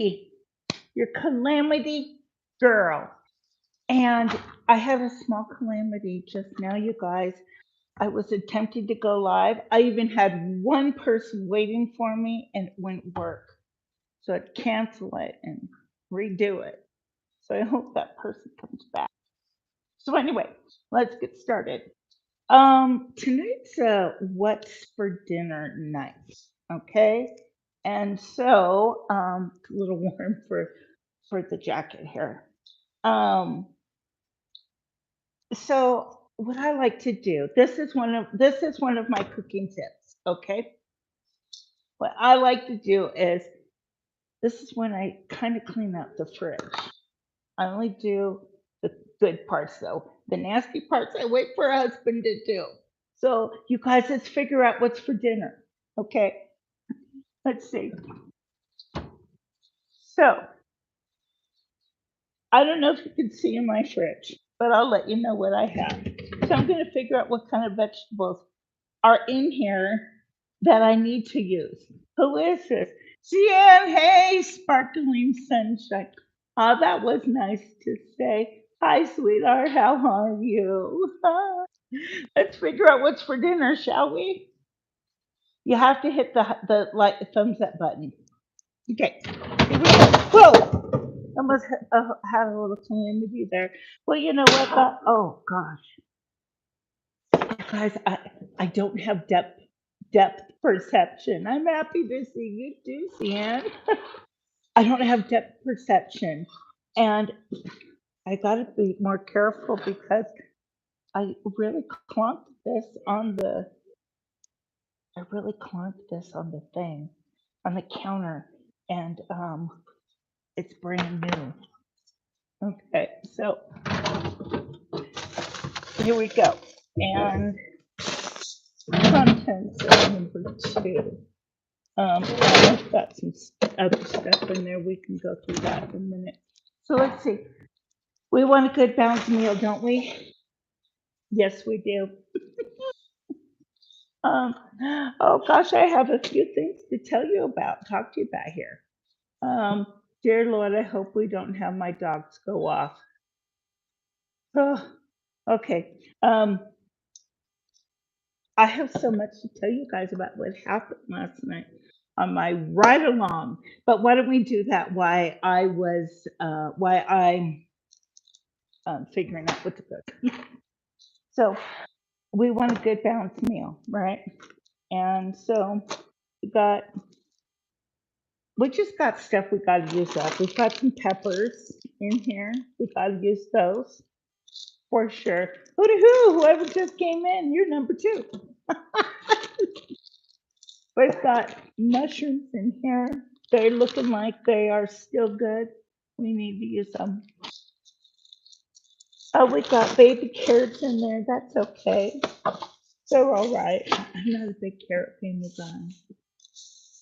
Hey, your calamity girl. And I had a small calamity just now, you guys. I was attempting to go live. I even had one person waiting for me and it wouldn't work. So I'd cancel it and redo it. So I hope that person comes back. So anyway, let's get started. Tonight's what's for dinner night. Okay. And so it's a little warm for the jacket here. Um, so what I like to do, this is one of my cooking tips. Okay. What I like to do is this is when I kind of clean out the fridge. I only do the good parts though. The nasty parts I wait for a husband to do. So you guys, let's figure out what's for dinner. Okay. Let's see. So I don't know if you can see in my fridge, but I'll let you know what I have. So I'm going to figure out what kind of vegetables are in here that I need to use. Who is this? Jan, hey, sparkling sunshine. Oh, that was nice to say. Hi, sweetheart, how are you? Let's figure out what's for dinner, shall we? You have to hit the like thumbs up button. Okay, here we go. Whoa! Almost had a little calamity there. Well, you know what? Oh gosh, guys, I don't have depth perception. I'm happy to see you too, Cian. I don't have depth perception, and I got to be more careful because I really clunked this on the. I really clunked this on the thing, on the counter, and it's brand new. Okay, so here we go. And contents are number two. I've got some other stuff in there. We can go through that in a minute. So let's see. We want a good balanced meal, don't we? Yes, we do. Um, oh gosh, I have a few things to tell you about, talk to you about here. Um, dear Lord, I hope we don't have my dogs go off. Oh, okay. I have so much to tell you guys about what happened last night on my ride along. But why don't we do that? Why I'm figuring out what to cook. So we want a good balanced meal, right? And so we got we just got stuff we got to use up. We've got some peppers in here. We got to use those for sure. Hoo hoo! Whoever just came in, you're number two. We've got mushrooms in here. They're looking like they are still good. We need to use them. Oh, we got baby carrots in there. That's okay. They're all right. I'm not a big carrot fan, you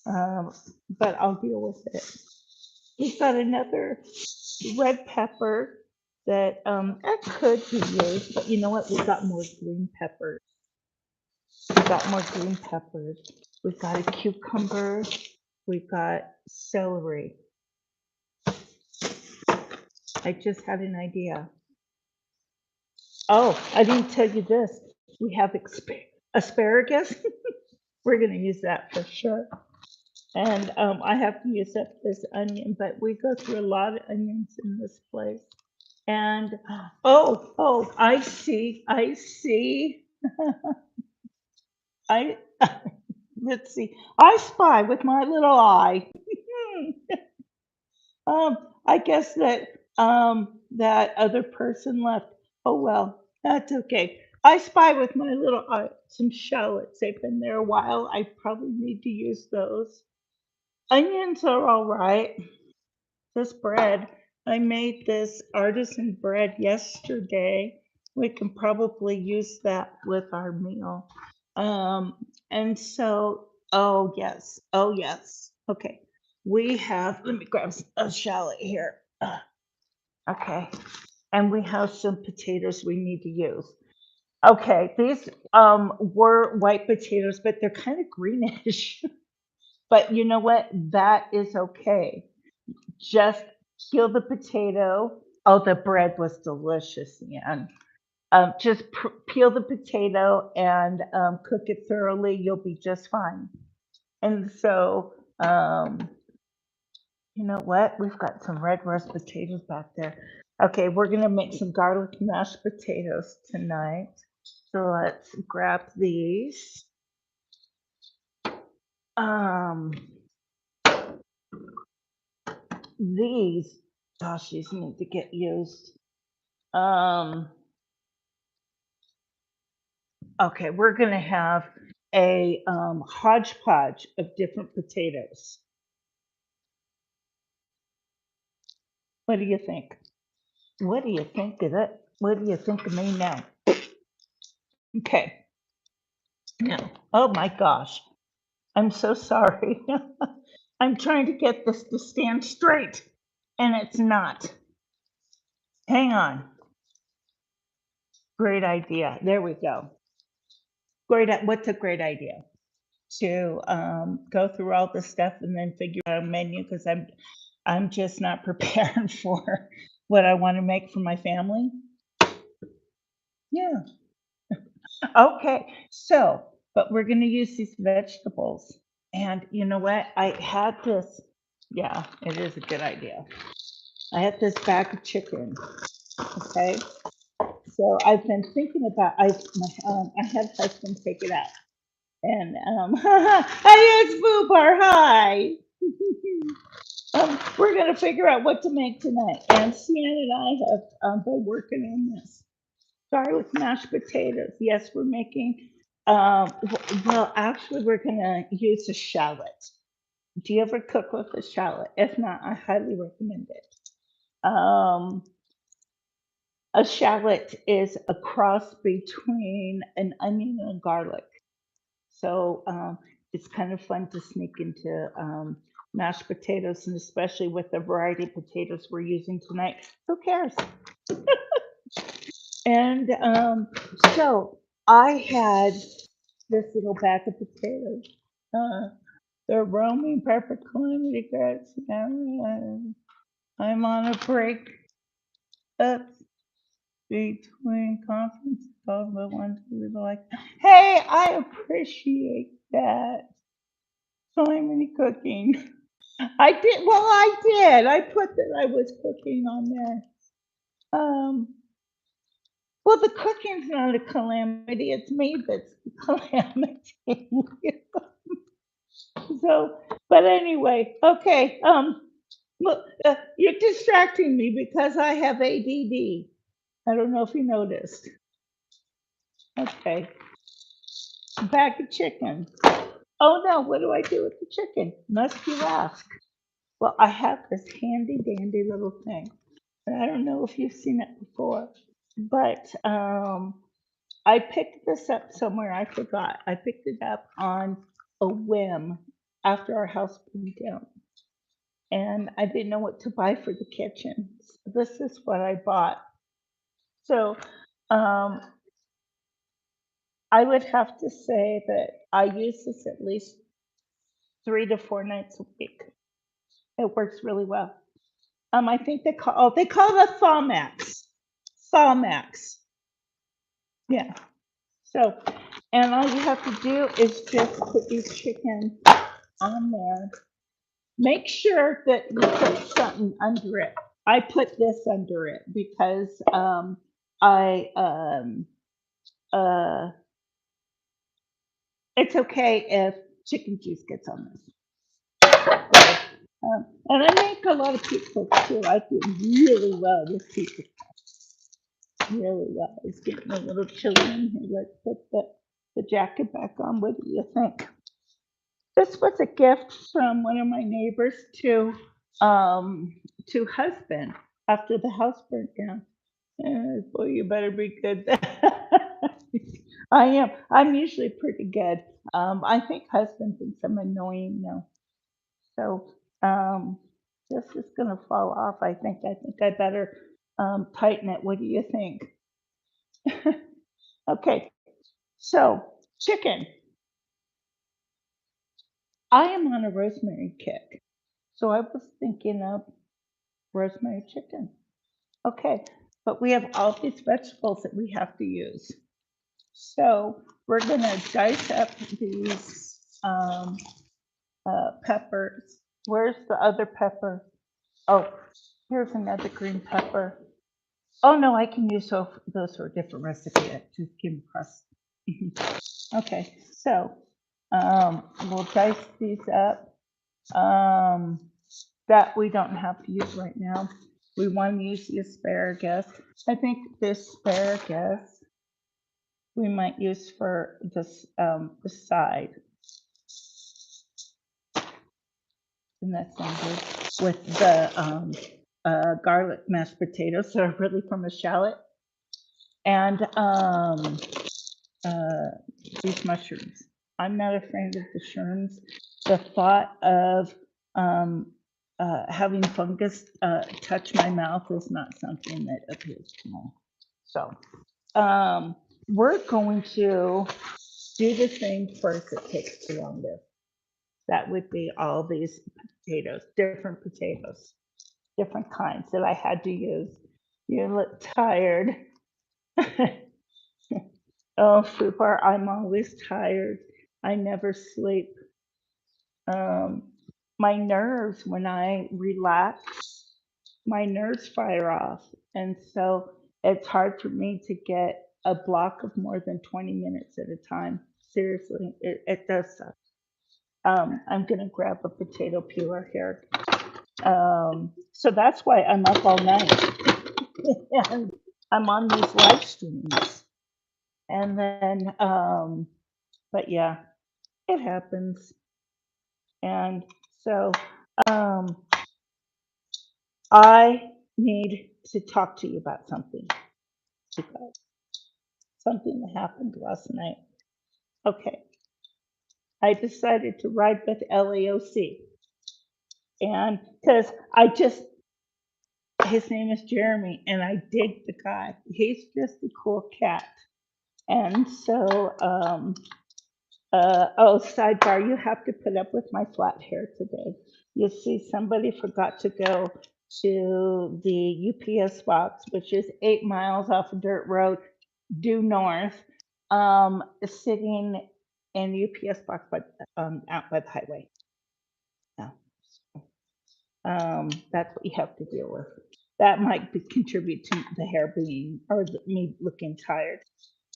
guys. But I'll deal with it. We've got another red pepper that could be used, but you know what? We've got more green peppers. We've got more green peppers. We've got a cucumber. We've got celery. I just had an idea. Oh, I didn't tell you this. We have asparagus. We're going to use that for sure. And I have to use up this onion, but we go through a lot of onions in this place. And oh, I see. I see. I let's see. I spy with my little eye. I guess that other person left. Oh well, that's okay. I spy with my little eye some shallots. They've been there a while. I probably need to use those. Onions are all right. This bread, I made this artisan bread yesterday. We can probably use that with our meal. And so, oh yes. Okay, we have. Let me grab a shallot here. Okay, and we have some potatoes we need to use. Okay, these were white potatoes, but they're kind of greenish. But you know what? That is okay. just peel the potato. Oh, the bread was delicious, man. Just peel the potato and cook it thoroughly. You'll be just fine. And so, you know what? We've got some red roast potatoes back there. Okay, we're gonna make some garlic mashed potatoes tonight. So let's grab these. Um, these, gosh, these need to get used. Um, okay, we're gonna have a hodgepodge of different potatoes. What do you think? What do you think of it? What do you think of me now? Okay, now, oh my gosh, I'm so sorry. I'm trying to get this to stand straight, and it's not. Hang on. Great idea. There we go. What's a great idea? To go through all the stuff and then figure out a menu because I'm just not prepared for what I want to make for my family. Yeah. Okay. So, but we're going to use these vegetables. And you know what? I had this. Yeah, it is a good idea. I had this bag of chicken. Okay. So I've been thinking about I had husband take it out. And hi, it's Boobar. Hi. We're gonna figure out what to make tonight. And Sienna and I have been working on this. Garlic mashed potatoes. Yes, we're making. Well, actually, we're gonna use a shallot. Do you ever cook with a shallot? If not, I highly recommend it. A shallot is a cross between an onion and garlic. So it's kind of fun to sneak into mashed potatoes, and especially with the variety of potatoes we're using tonight. Who cares? And so I had this little bag of potatoes. Uh, they're roaming perfect calamity guys. I'm on a break up between conference calls, but one to like, hey, I appreciate that. Calamity cooking. I did. Well, I did. I put that I was cooking on there. Um, well, the cooking's not a calamity. It's me that's the calamity. So, but anyway, okay. Look, you're distracting me because I have ADD. I don't know if you noticed. Okay, bag of chicken. Oh no, what do I do with the chicken? Must you ask? Well, I have this handy dandy little thing. And I don't know if you've seen it before, but I picked this up somewhere. I forgot. I picked it up on a whim after our house burned down, and I didn't know what to buy for the kitchen. So this is what I bought. So um, I would have to say that I use this at least 3 to 4 nights a week. It works really well. I think they call it a thaw max. Thaw max. Yeah. So, and all you have to do is just put your chicken on there. Make sure that you put something under it. I put this under it because I uh it's okay if chicken juice gets on this. So, and I make a lot of pizza too. I do really well with pizza. Really well. It's getting a little chilly in here. Let's put the jacket back on. What do you think? This was a gift from one of my neighbors um to husband after the house burnt down. Boy, you better be good. I am. I'm usually pretty good. I think husband thinks I'm annoying now. So this is gonna fall off. I think I better tighten it. What do you think? Okay, so chicken. I am on a rosemary kick. So I was thinking of rosemary chicken. Okay, but we have all these vegetables that we have to use. So we're gonna dice up these peppers. Where's the other pepper? Oh, here's another green pepper. Oh no, I can use those for a different recipe. I just came across. Okay, so we'll dice these up. Um, that we don't have to use right now. We want to use the asparagus. I think this asparagus we might use for this the side. And that sounds good with the garlic mashed potatoes that are really from a shallot and uh, these mushrooms. I'm not a fan of the shrooms. The thought of having fungus touch my mouth is not something that appeals to me. So we're going to do the thing first that takes the longest. That would be all these potatoes, different kinds that I had to use. You look tired. Oh, Fubar, I'm always tired. I never sleep. Um, my nerves, when I relax, my nerves fire off. And so it's hard for me to get a block of more than 20 minutes at a time. Seriously, it does suck. I'm going to grab a potato peeler here. So that's why I'm up all night and I'm on these live streams. And then, but yeah, it happens. And so um, I need to talk to you about something, something that happened last night. Okay, I decided to ride with LAOC. And because his name is Jeremy, and I dig the guy. He's just a cool cat. And so, oh, sidebar, you have to put up with my flat hair today. You see, somebody forgot to go to the UPS box, which is 8 miles off a dirt road due north, sitting in the UPS box out by the highway. Yeah. That's what you have to deal with. That might contribute to the hair being, or me looking tired.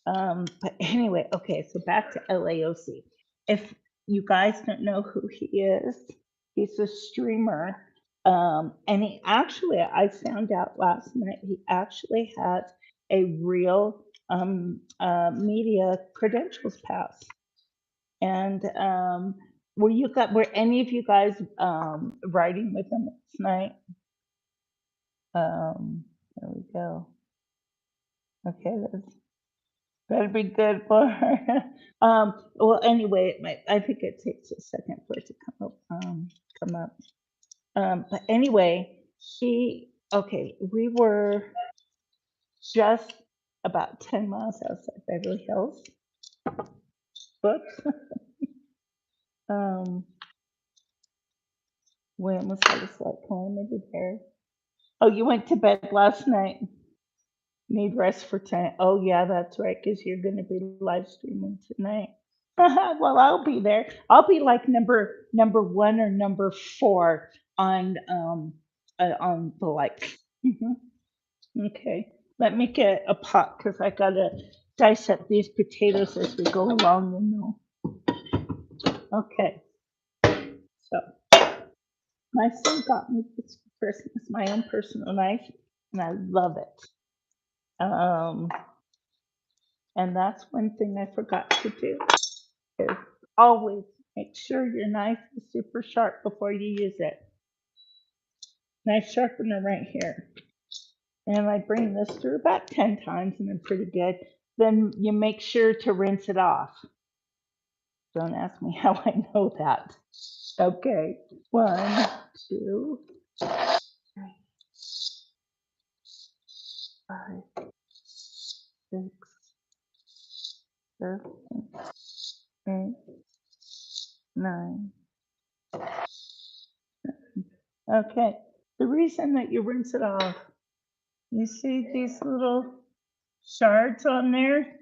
But anyway, okay, so back to LAOC. If you guys don't know who he is, he's a streamer. And I found out last night, he actually has a real media credentials pass. And were any of you guys riding with him last night? There we go. Okay, that's better be good for her. Well, anyway, I think it takes a second for it to come up. But anyway, we were just about 10 miles outside Beverly Hills. Whoops. We almost had a slight calamity there. Oh, you went to bed last night. Need rest for tonight. Oh, yeah, that's right, because you're going to be live streaming tonight. Well, I'll be there. I'll be like number one or number four on the like. Okay, let me get a pot because I gotta dissect these potatoes as we go along. Okay, so my son got me this for Christmas, my own personal knife, and I love it. And that's one thing I forgot to do is always make sure your knife is super sharp before you use it. Knife sharpener right here. And I bring this through about 10 times and I'm pretty good. Then you make sure to rinse it off. Don't ask me how I know that. Okay, 1, 2, 3, 5, 6, 7, 8, 9. Okay. The reason that you rinse it off, you see these little shards on there?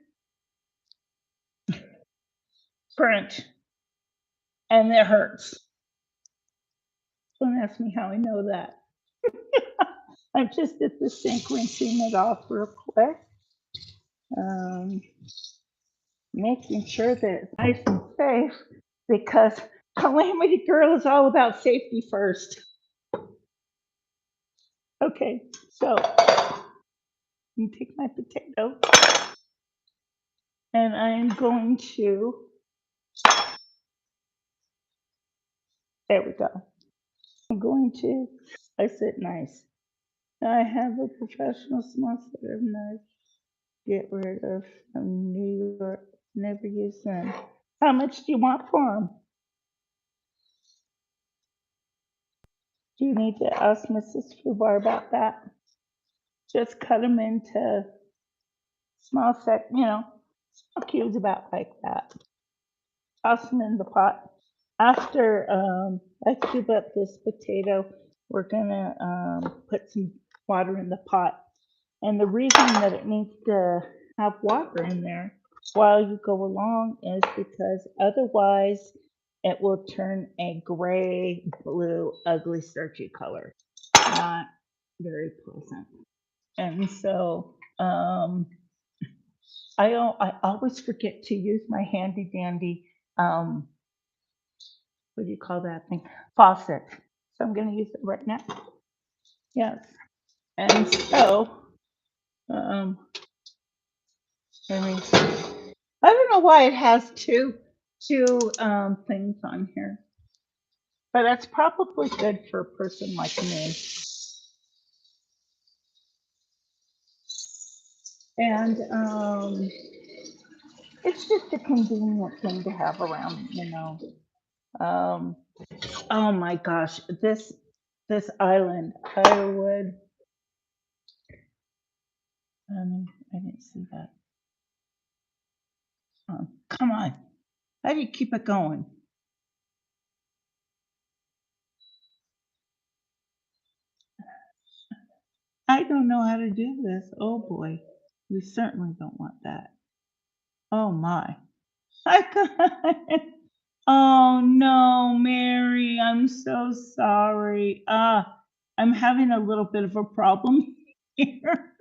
Burnt, and it hurts. Don't ask me how I know that. I'm just at the sink rinsing it off real quick. Um, Making sure that it's nice and safe because Calamity Girl is all about safety first. Okay, so I'm gonna take my potato and I am going to, there we go. I'm going to slice it nice. I have a professional small set of knives. Get rid of from New York. Never use them. How much do you want for them? Do you need to ask Mrs. Fubar about that? Just cut them into small small cubes about like that. Toss them in the pot. After I cube up this potato, we're gonna put some water in the pot. And the reason that it needs to have water in there while you go along is because otherwise it will turn a gray, blue, ugly, starchy color. Not very pleasant. And so I always forget to use my handy dandy what do you call that thing? Faucet. So I'm going to use it right now. Yes. And so um, let me. I don't know why it has two things on here, but that's probably good for a person like me. And it's just a convenient thing to have around. Um, oh my gosh, this island, I would. I didn't see that. Oh, come on, how do you keep it going? I don't know how to do this. Oh boy, we certainly don't want that. Oh my. I can't. Oh no, Mary, I'm so sorry. I'm having a little bit of a problem here.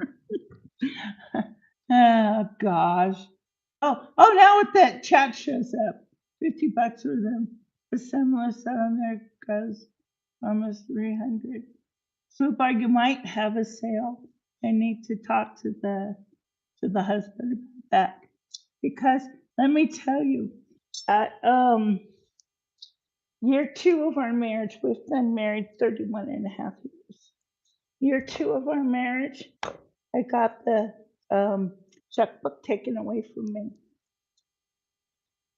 Oh gosh. Oh, now that chat shows up. $50 for them. The similar set on there goes almost 300. So far, you might have a sale. I need to talk to the husband about that because let me tell you, at year 2 of our marriage, we've been married 31 and a half years. Year 2 of our marriage, I got the checkbook taken away from me.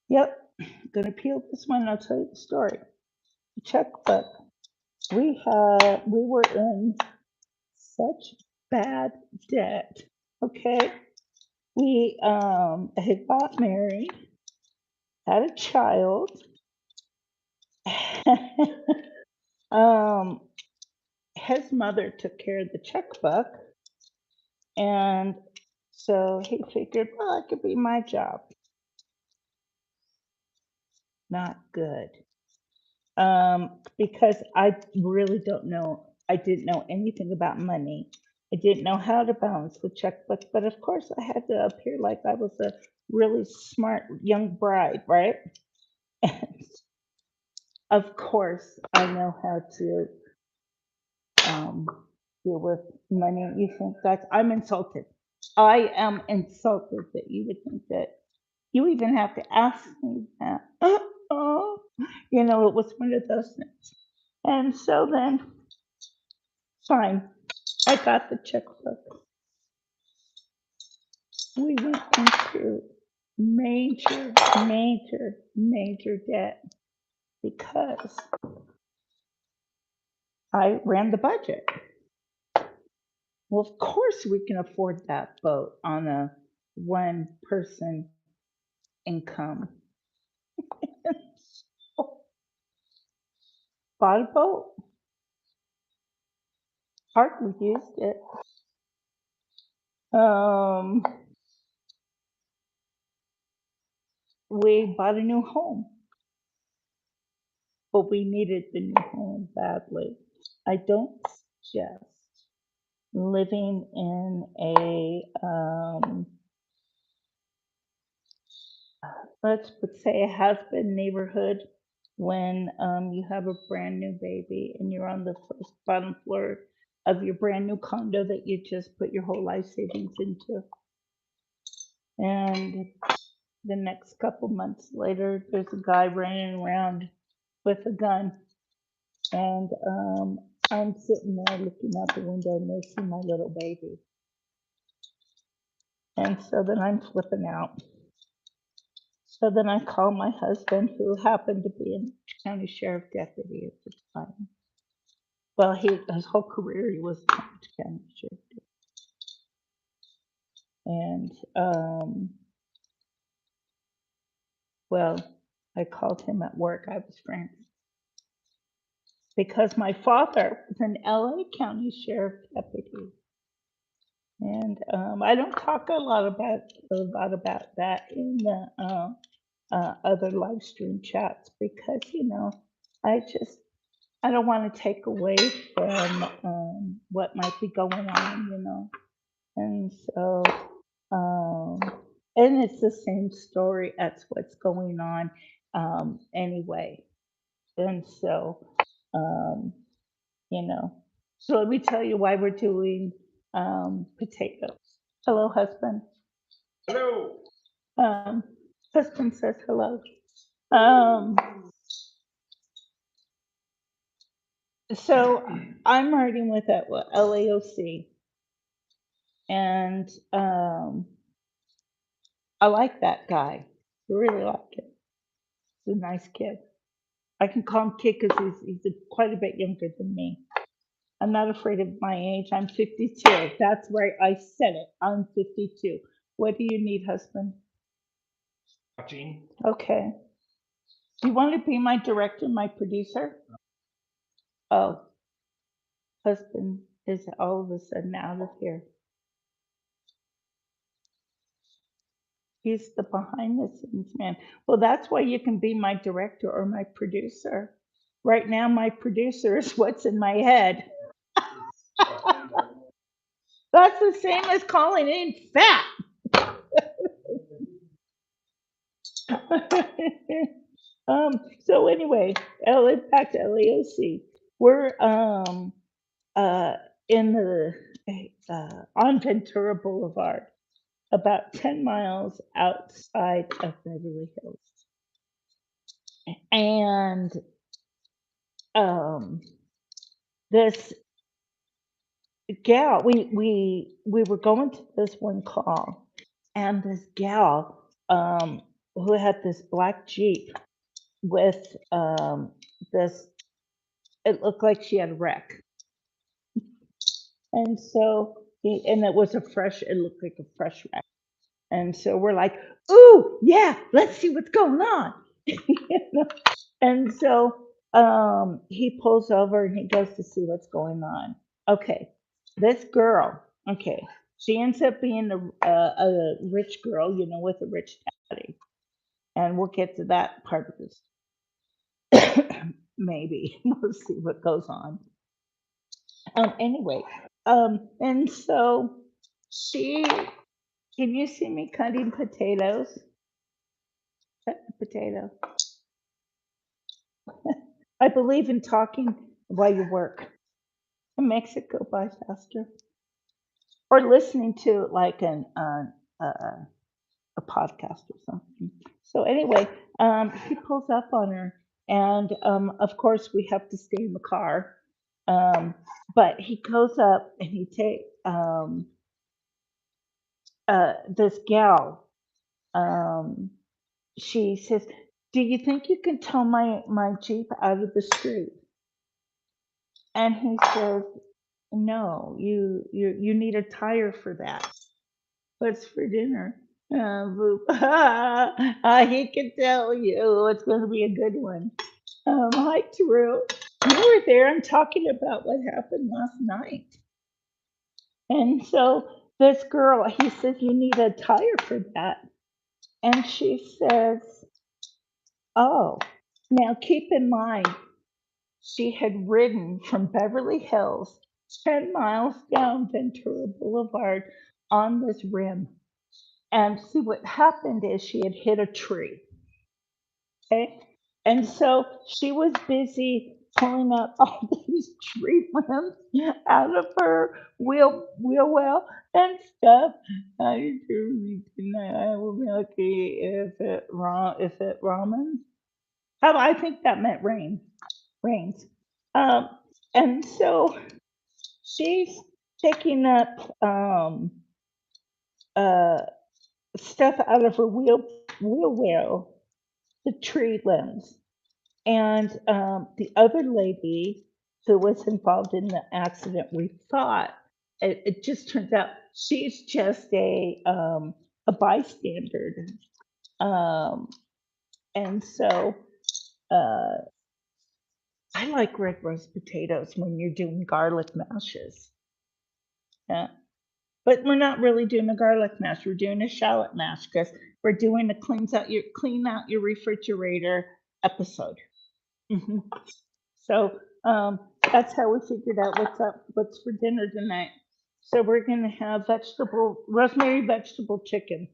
Yep, I'm gonna peel this one and I'll tell you the story. The checkbook. We were in such bad debt. Okay. We had got married, had a child. um, his mother took care of the checkbook, and so he figured, well, it could be my job. Not good. Because I really don't know. I didn't know anything about money. I didn't know how to balance the checkbook, but of course I had to appear like I was a really smart young bride, right? Of course, I know how to um, deal with money. You think that's, I'm insulted. I am insulted that you would think that you even have to ask me that. Oh, it was one of those things. And so then, fine, I got the checkbook. We went into major, major, major debt because I ran the budget. Well, of course we can afford that boat on a one person income. Bought a boat. hardly used it. Um, we bought a new home, but we needed the new home badly. I don't suggest living in let's say a has-been neighborhood when you have a brand new baby and you're on the first bottom floor of your brand new condo that you just put your whole life savings into. And the next couple months later, there's a guy running around with a gun. And I'm sitting there looking out the window nursing my little baby. And so then I'm flipping out. So then I call my husband, who happened to be a county sheriff deputy at the time. Well, his whole career he was a county sheriff. And well, I called him at work. I was frantic because my father was an LA County Sheriff deputy. And I don't talk a lot about that in the other live stream chats because I don't want to take away from what might be going on. And so um, and it's the same story as what's going on anyway. And so um, you know, so let me tell you why we're doing potatoes. Hello, husband. Hello. Um, husband says hello. Um, so I'm writing with that LAOC, and I like that guy. I really like him. He's a nice kid. I can call him kid because he's quite a bit younger than me. I'm not afraid of my age. I'm 52. That's right. I said it. I'm 52. What do you need, husband? Watching. Okay. Do you want to be my director, my producer? Oh, husband is all of a sudden out of here. He's the behind the scenes man. Well, that's why you can be my director or my producer. Right now, my producer is what's in my head. That's the same as calling in fat. So anyway, back to LAOC. We're uh, in the on Ventura Boulevard, about 10 miles outside of Beverly Hills. And this gal, we were going to this one call, and this gal who had this black Jeep with this, it looked like she had a wreck. And so and it was it looked like a fresh wreck. And so we're like, ooh, yeah, let's see what's going on. You know? And so he pulls over and he goes to see what's going on. Okay, this girl, okay, she ends up being a rich girl, with a rich daddy. And we'll get to that part of this. Maybe we'll see what goes on. Anyway, and so she, can you see me cutting potatoes? Cut the potato. I believe in talking while you work. It makes it go by faster. Or listening to like a podcast or something. So anyway, he pulls up on her, and of course we have to stay in the car. But he goes up and he takes this gal. She says, "Do you think you can tow my Jeep out of the street?" And he says, "No, you need a tire for that. What's for dinner?" Boop. He can tell you it's going to be a good one. Hi, Drew. You were there. I'm talking about what happened last night. And so this girl, he says, you need a tire for that. And she says, oh, now keep in mind, she had ridden from Beverly Hills 10 miles down Ventura Boulevard on this rim. And see what happened is she had hit a tree. Okay. And so she was busy pulling out all these tree limbs out of her wheel well and stuff. I do tonight. I will be lucky if it ramen. Oh, I think that meant rains. Um, and so she's picking up uh stuff out of her wheel well, the tree limbs. And the other lady who was involved in the accident, we thought it just turns out she's just a bystander. Um, and so uh, I like red roast potatoes when you're doing garlic mashes. Yeah. But we're not really doing a garlic mash. We're doing a shallot mash because we're doing a clean out your refrigerator episode. Hmm. So that's how we figured out what's for dinner tonight. So we're gonna have rosemary vegetable chicken.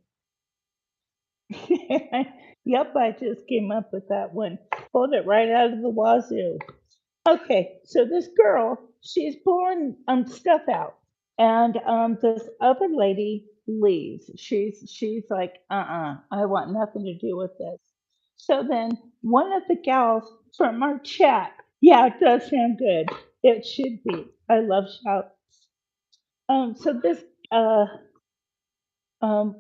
Yep, I just came up with that one. Pulled it right out of the wazoo. Okay, so this girl, she's pulling stuff out, and this other lady leaves. She's like, I want nothing to do with this. So then one of the gals from our chat, yeah, it does sound good. It should be. I love shouts. So uh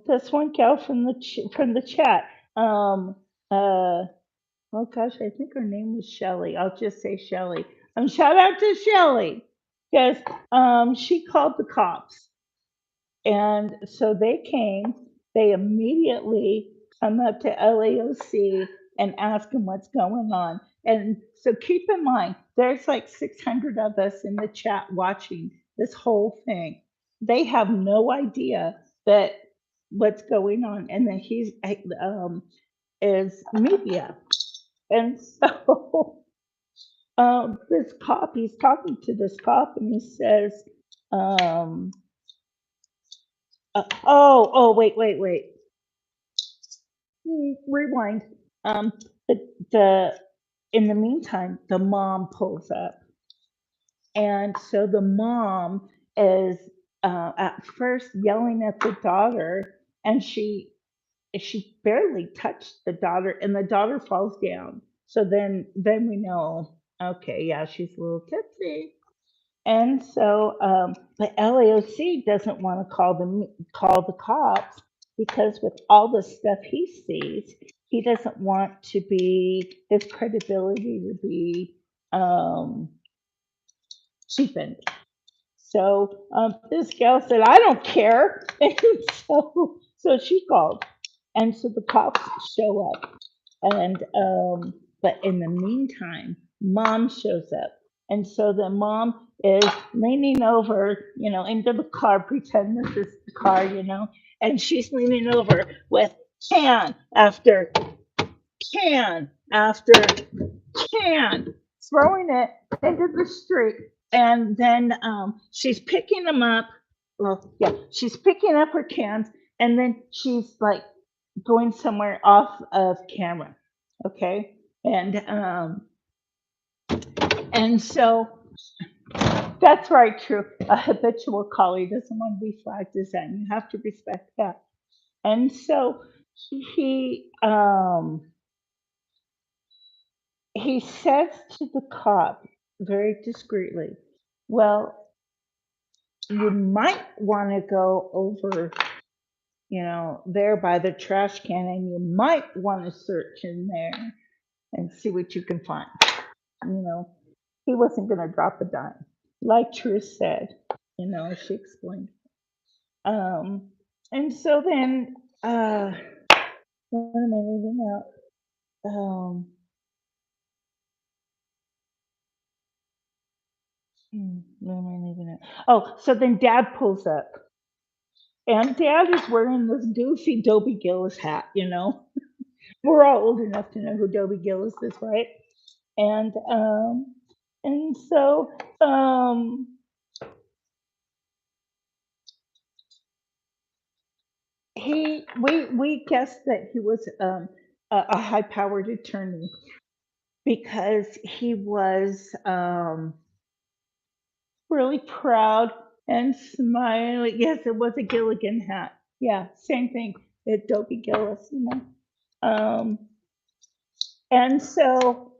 this one gal from from the chat, um uh oh gosh, I think her name was Shelly. I'll just say Shelly. Shout out to Shelly because she called the cops, and so they came. They immediately come up to LAOC and ask them what's going on. And so keep in mind, there's like 600 of us in the chat watching this whole thing. They have no idea that what's going on, and that he's is media. And so this cop, he's talking to this cop, and he says, um, wait. Rewind. Um, the in the meantime, the mom pulls up, and so the mom is at first yelling at the daughter, and she barely touched the daughter, and the daughter falls down. So then we know, okay, yeah, she's a little tipsy. And so, but LAOC doesn't want to call the cops because with all the stuff he sees, he doesn't want to be his credibility to be um, cheapened. So this gal said, "I don't care," and so she called, and so the cops show up, and but in the meantime, mom shows up, and so the mom is leaning over, into the car, pretend this is the car, and she's leaning over with can after can after can, throwing it into the street. And then she's picking them up. Well, yeah, she's picking up her cans, and then she's like going somewhere off of camera. Okay. And so that's right, true. A habitual collie doesn't want to be flagged as that, and you have to respect that. And so he he says to the cop very discreetly, well, you might want to go over, there by the trash can, and you might want to search in there and see what you can find. You know, he wasn't going to drop a dime. Like Trish said, she explained. Um, and so then, what am I leaving out? Where am I leaving it? Oh, so then Dad pulls up, and Dad is wearing this goofy Dobie Gillis hat. We're all old enough to know who Dobie Gillis is, right? And so we guessed that he was a high powered attorney because he was really proud and smiling. Yes, it was a Gilligan hat. Yeah, same thing. Dobie Gillis. Um, and so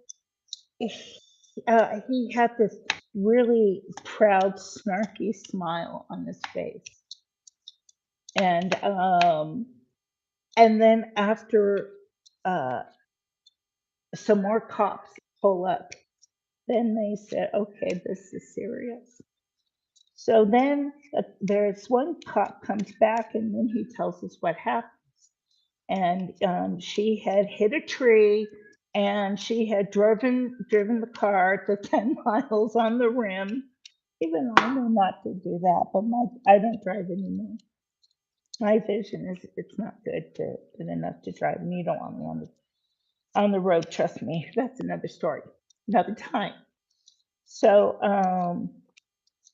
he had this really proud, snarky smile on his face. And then after uh, some more cops pull up, then they said, "Okay, this is serious." So then there's one cop comes back, and then he tells us what happened. And she had hit a tree, and she had driven the car to 10 miles on the rim. Even I know not to do that, but I don't drive anymore. My vision is it's not good enough to drive, and you don't want me on the road. Trust me, that's another story, another time. So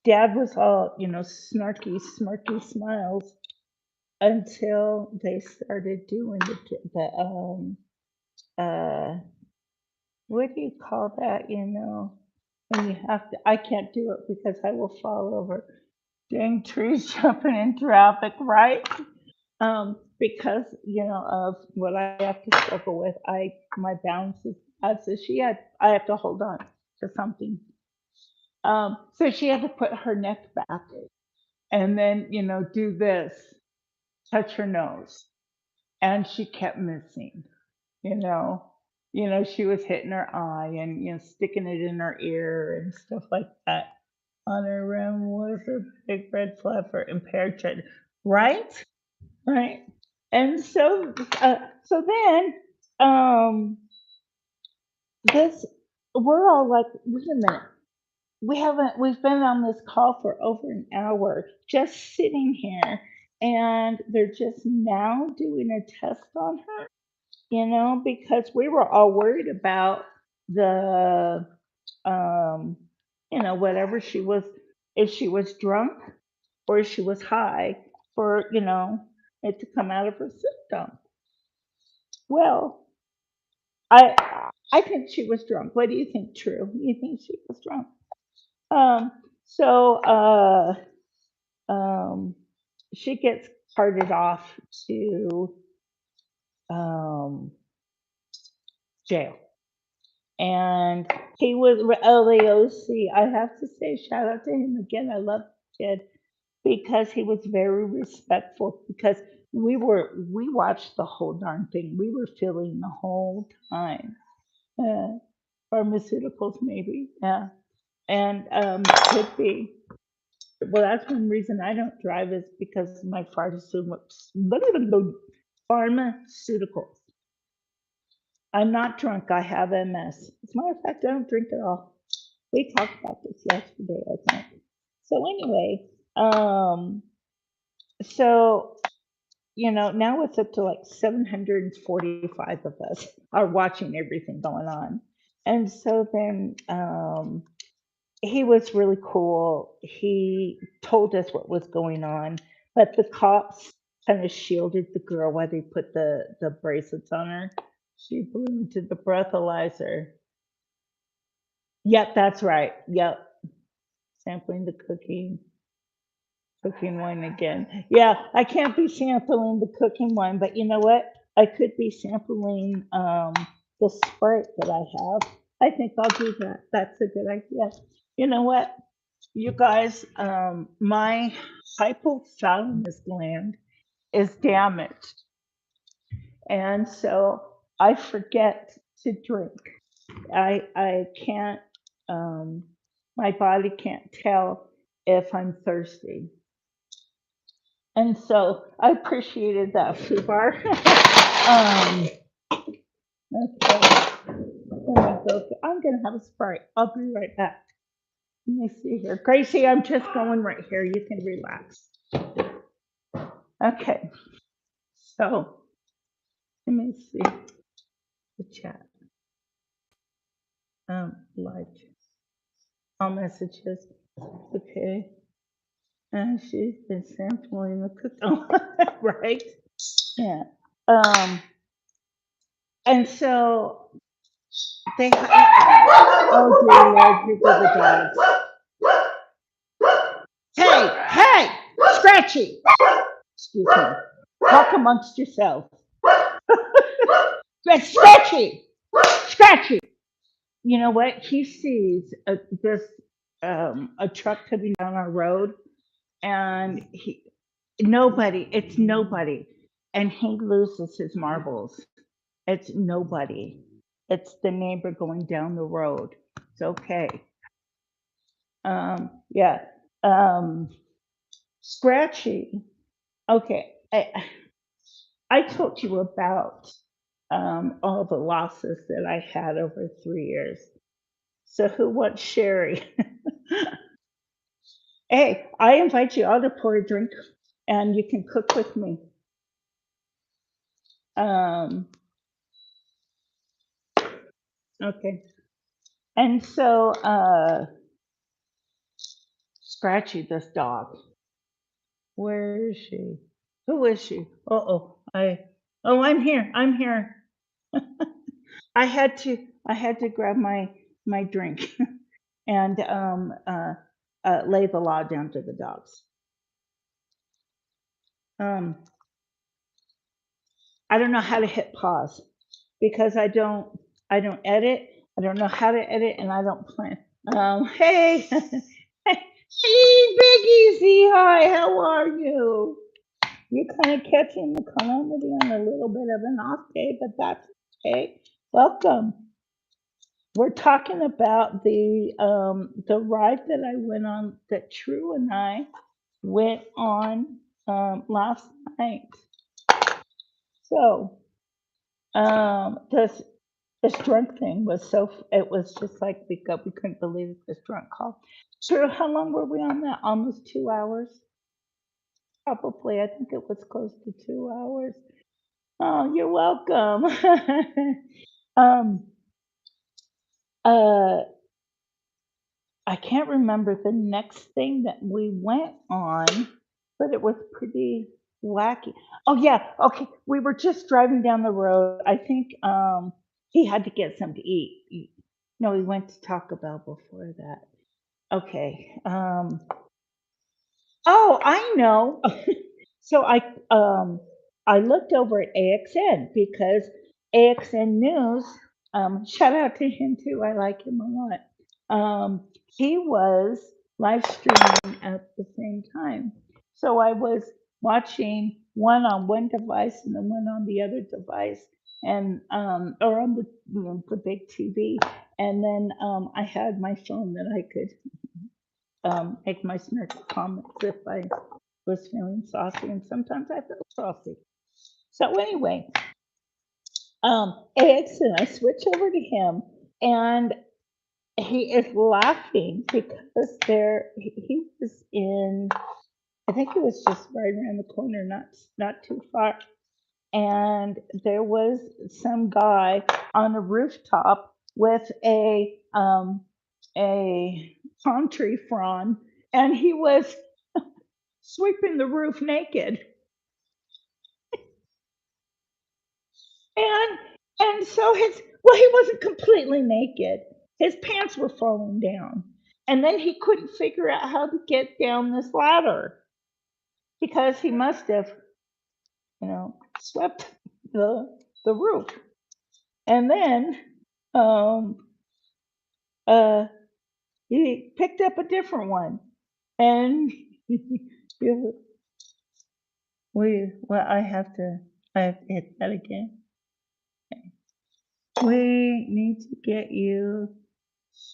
Dad was all snarky, smirky smiles until they started doing the uh what do you call that? When you have to. I can't do it because I will fall over. Dang trees jumping in traffic, right? Because of what I have to struggle with. My balance is as so she had. I have to hold on to something. So she had to put her neck back and then do this, touch her nose, and she kept missing. You know, she was hitting her eye and sticking it in her ear and stuff like that. On her rim was a big red flag for impaired judgment. Right? Right. And so then, um, this we're all like, wait a minute. We've been on this call for over an hour, just sitting here, and they're just now doing a test on her, because we were all worried about the, um, whatever she was, if she was drunk or if she was high, for, it to come out of her system. Well, I think she was drunk. What do you think, True? You think she was drunk? Um, so um, she gets carted off to um, jail. And he was LAOC. I have to say, shout out to him again. I love the kid because he was very respectful. Because we watched the whole darn thing. We were feeling the whole time. Uh, Pharmaceuticals, maybe, yeah, and could be. Well, that's one reason I don't drive is because of my pharmaceuticals. I'm not drunk. I have MS. As a matter of fact, I don't drink at all. We talked about this yesterday, I think. So anyway, so now it's up to like 745 of us are watching everything going on, and so then he was really cool. He told us what was going on, but the cops kind of shielded the girl while they put the bracelets on her. She blew into the breathalyzer. Yep, that's right. Yep, sampling the cooking wine again. Yeah, I can't be sampling the cooking wine, but you know what? I could be sampling the Sprite that I have. I think I'll do that. That's a good idea. You know what? You guys, my hypothalamus gland is damaged, and so I forget to drink. I can't. Um, my body can't tell if I'm thirsty, and so I appreciated that, Fubar. Okay, let me go. I'm gonna have a Sprite. I'll be right back. Let me see here. Gracie, I'm just going right here. You can relax. Okay. So let me see the chat. Live all messages. Okay. And she's been sampling the cook. Oh, right. Yeah. And so they. Oh dear Lord, here go the dogs. Hey, Scratchy. Excuse me. Talk amongst yourselves. But Scratchy. You know what? He sees a truck coming down our road, and it's nobody, and he loses his marbles. It's nobody. It's the neighbor going down the road. It's okay. Yeah. Scratchy. Okay. I told you about all the losses that I had over 3 years. So who wants sherry? Hey, I invite you all to pour a drink, and you can cook with me. Okay. And so, Scratchy, this dog. Where is she? Who is she? I'm here. I'm here. I had to grab my drink and lay the law down to the dogs. I don't know how to hit pause because I don't edit. I don't know how to edit, and I don't plan. Hey, hey, Big Easy, hi, how are you? You're kind of catching the calamity on a little bit of an off day, but that's okay. Welcome. We're talking about the ride that I went on, that True and I went on last night. So this drunk thing was it was just like we couldn't believe it, this drunk call. True, how long were we on that? Almost 2 hours? Probably, I think it was close to 2 hours. Oh, you're welcome. um, I can't remember the next thing that we went on, but it was pretty wacky. Oh yeah, okay. We were just driving down the road. I think he had to get something to eat. No, we went to Taco Bell before that. Okay. Oh, I know. So I looked over at AXN because AXN News, shout out to him too. I like him a lot. He was live streaming at the same time. So I was watching one on one device and then one on the other device, and or on the big TV. And then I had my phone that I could make my snarky comments if I was feeling saucy, and sometimes I feel saucy. So anyway, Alex and I switch over to him, and he is laughing because he was in, I think it was just right around the corner, not too far, and there was some guy on a rooftop with a palm tree frond, and he was sweeping the roof naked. And so he wasn't completely naked. His pants were falling down. And then he couldn't figure out how to get down this ladder because he must have, swept the roof. And then he picked up a different one. And I have to hit that again. We need to get you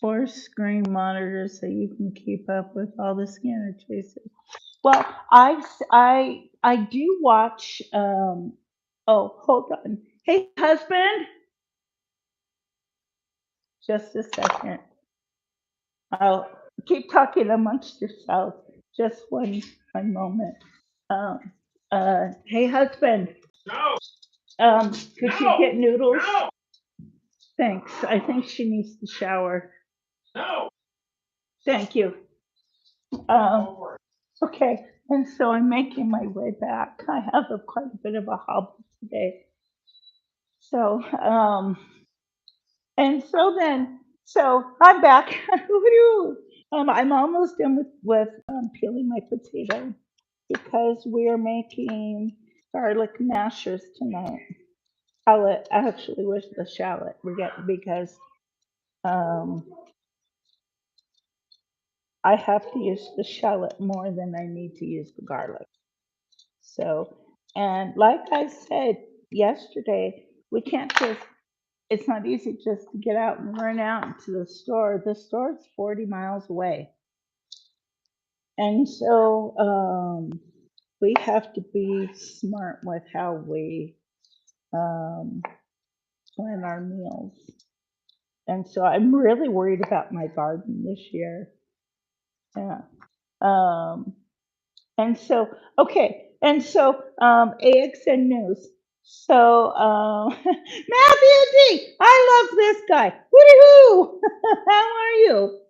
4 screen monitors so you can keep up with all the scanner traces. Well, I do watch. Oh, hold on. Hey, husband. Just a second. Oh, keep talking amongst yourselves. Just one moment. Um, hey, husband. No. Could you get noodles? No. Thanks. I think she needs to shower. No. Thank you. Okay, and so I'm making my way back. I have quite a bit of a hobble today. So, and so I'm back. Woo-hoo. I'm almost done with peeling my potato because we're making garlic mashers tonight. Shallot actually was the shallot we get because um, I have to use the shallot more than I need to use the garlic. So, and like I said yesterday, we can't just, it's not easy just to get out and run out to the store. The store's 40 miles away. And so we have to be smart with how we um, plan our meals. And so I'm really worried about my garden this year. Yeah. Um, And so, okay, and so AXN News. So Matthew D, I love this guy. Woohoo! How are you?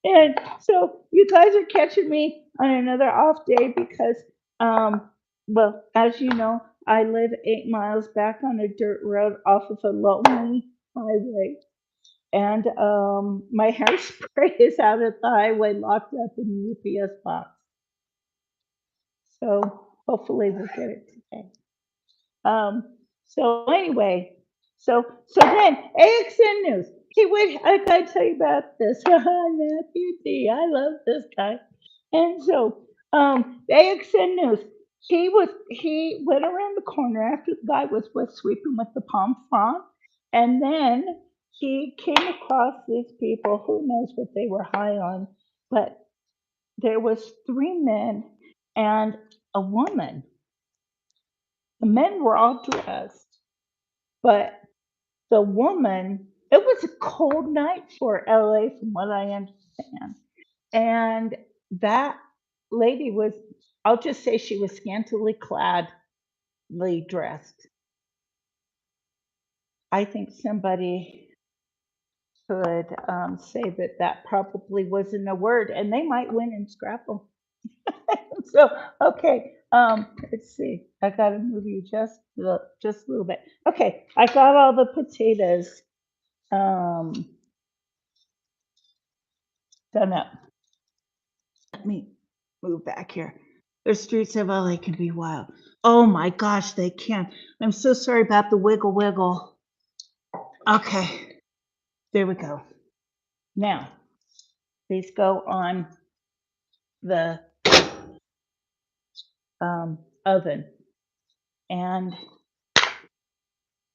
And so you guys are catching me on another off day because, well, as you know, I live 8 miles back on a dirt road off of a lonely highway. And my hairspray is out at the highway, locked up in the UPS box. So hopefully we'll get it today. So anyway, so then AXN News. He wait, I gotta tell you about this. Matthew D. I love this guy. And so AXN News. He went around the corner after the guy was sweeping with the palm front, and then he came across these people. Who knows what they were high on? But there was three men and a woman. The men were all dressed, but the woman, it was a cold night for LA from what I understand. And that lady was, I'll just say she was scantily clad, dressed. I think somebody could say that that probably wasn't a word and they might win in Scrabble. So okay, let's see. I gotta move you just a little bit. Okay, I got all the potatoes done up. Let me move back here. The streets of LA can be wild. Oh my gosh, they can. I'm so sorry about the wiggle wiggle. Okay, there we go. Now, these go on the oven. And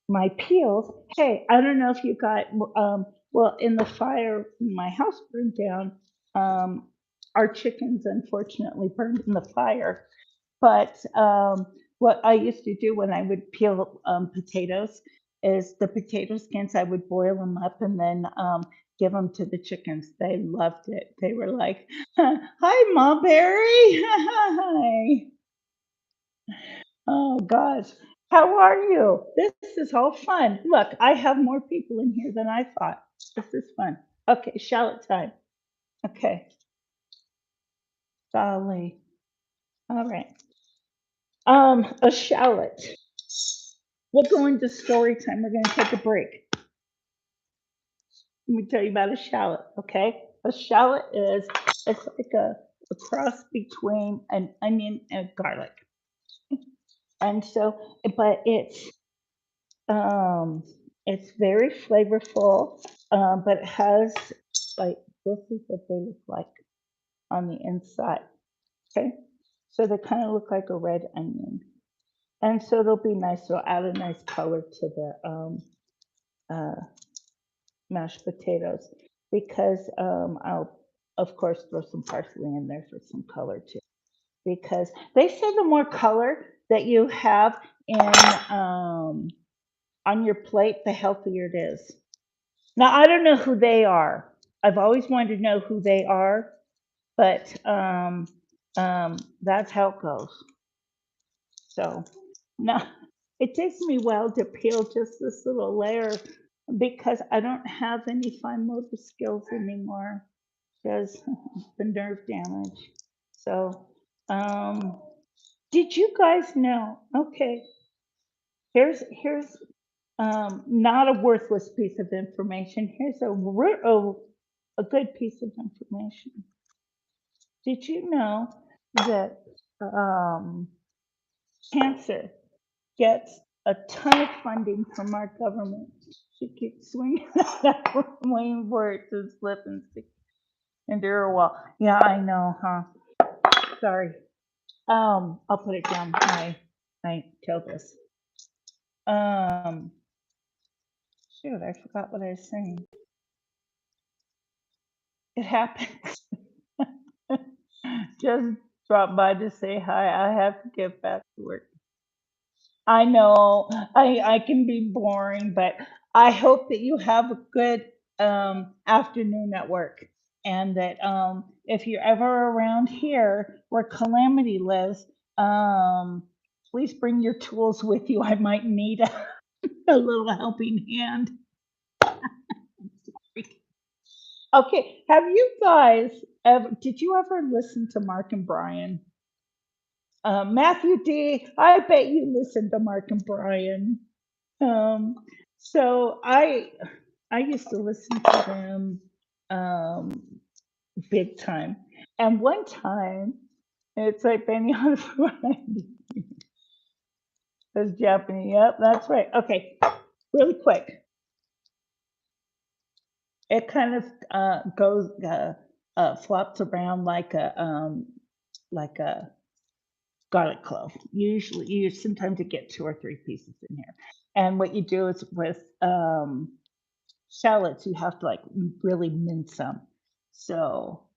my peels. Hey, I don't know if you got well in the fire. My house burned down. Our chickens unfortunately burned in the fire. But what I used to do when I would peel potatoes is the potato skins. I would boil them up and then give them to the chickens. They loved it. They were like, "Hi, Mulberry. Hi." Oh gosh, how are you? This is all fun. Look, I have more people in here than I thought. This is fun. Okay, shallot time. Okay, golly. All right. A shallot. We'll go into story time. We're going to take a break. Let me tell you about a shallot. Okay, a shallot is it's like a cross between an onion and garlic, and so but Um, it's very flavorful, but it has like this is what they look like on the inside. Okay, so they kind of look like a red onion, and so they'll be nice. They'll add a nice color to the uh, mashed potatoes because I'll of course throw some parsley in there for some color too. Because they say the more color that you have in on your plate, the healthier it is. Now, I don't know who they are. I've always wanted to know who they are, but that's how it goes. So now it takes me a while to peel just this little layer because I don't have any fine motor skills anymore because the nerve damage. So, um, did you guys know? Okay, here's not a worthless piece of information. Here's a good piece of information. Did you know that um, cancer gets a ton of funding from our government? She keeps swinging that waiting for it to slip and stick into her wall. Yeah, I know, huh? Sorry. I'll put it down. I tell this. Um, shoot, I forgot what I was saying. It happens. Just drop by to say hi. I have to get back to work. I know I can be boring, but I hope that you have a good afternoon at work, and that if you're ever around here where Calamity lives, please bring your tools with you. I might need a little helping hand. Okay, have you guys ever? Did you ever listen to Mark and Brian? Matthew D. I bet you listen to Mark and Brian. Um, so I used to listen to them um, big time. And one time, it's like Benny on Friday. That's Japanese. Yep, that's right. Okay, really quick. It kind of goes flops around like a garlic clove. Usually, you sometimes you get two or three pieces in here. And what you do is with shallots, you have to like really mince them. So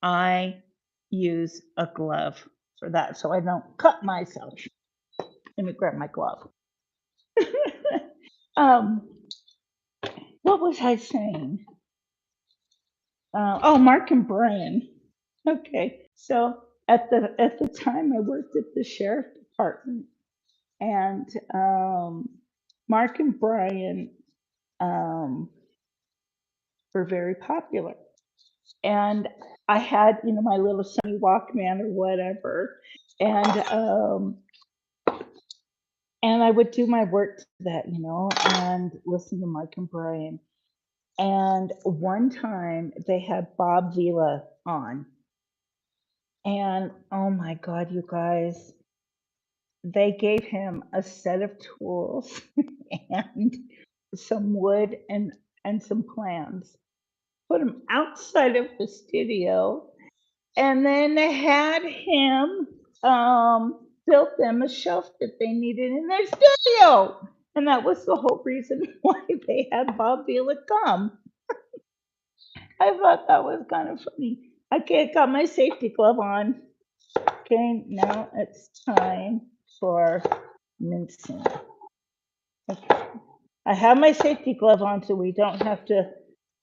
I use a glove for that so I don't cut myself. Let me grab my glove. um, what was I saying? Oh, Mark and Brian. Okay, so at the time I worked at the sheriff department, and Mark and Brian um, were very popular. And I had, my little Sony Walkman or whatever, and I would do my work to that, and listen to Mike and Brian. And one time they had Bob Vila on, and oh my God, you guys, they gave him a set of tools and some wood and some plans. Put him outside of the studio, and then they had him built them a shelf that they needed in their studio. And that was the whole reason why they had Bob Vila come. I thought that was kind of funny. Okay, got my safety glove on. Okay, now it's time for mincing. Okay. I have my safety glove on so we don't have to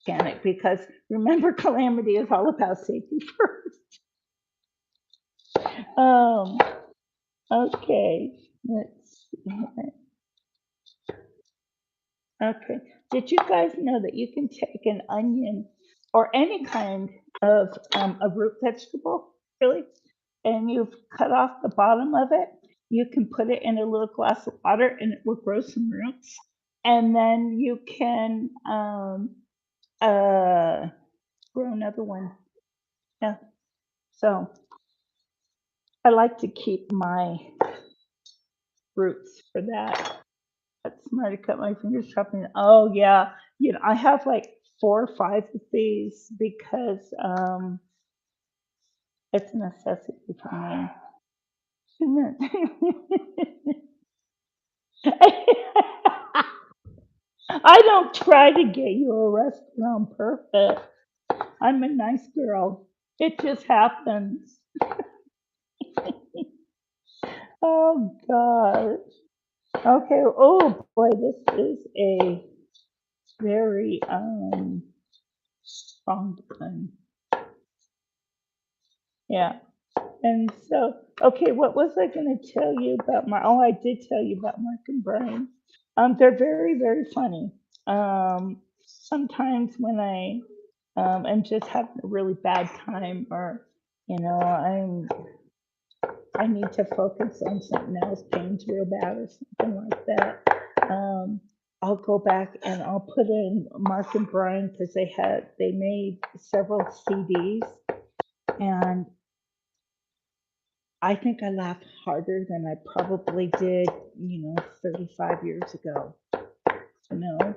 panic because remember, Calamity is all about safety first. Um, okay, let's see. Okay, did you guys know that you can take an onion or any kind of a root vegetable, really, and you've cut off the bottom of it? You can put it in a little glass of water and it will grow some roots. And then you can uh, grow another one. Yeah. So I like to keep my roots for that. That's smart to cut my fingers chopping. Oh yeah, I have like 4 or 5 of these because it's a necessity for me. Isn't it? I don't try to get you arrested on purpose. I'm a nice girl. It just happens. Oh gosh. Okay. Oh boy, this is a very wrong button. Yeah. And so, okay, what was I going to tell you about my? Oh, I did tell you about Mark and Brian. They're very, very funny. Sometimes when I am just having a really bad time, or I need to focus on something else, pain's real bad or something like that. I'll go back and I'll put in Mark and Brian because they made several CDs, and I think I laugh harder than I probably did, 35 years ago. You know.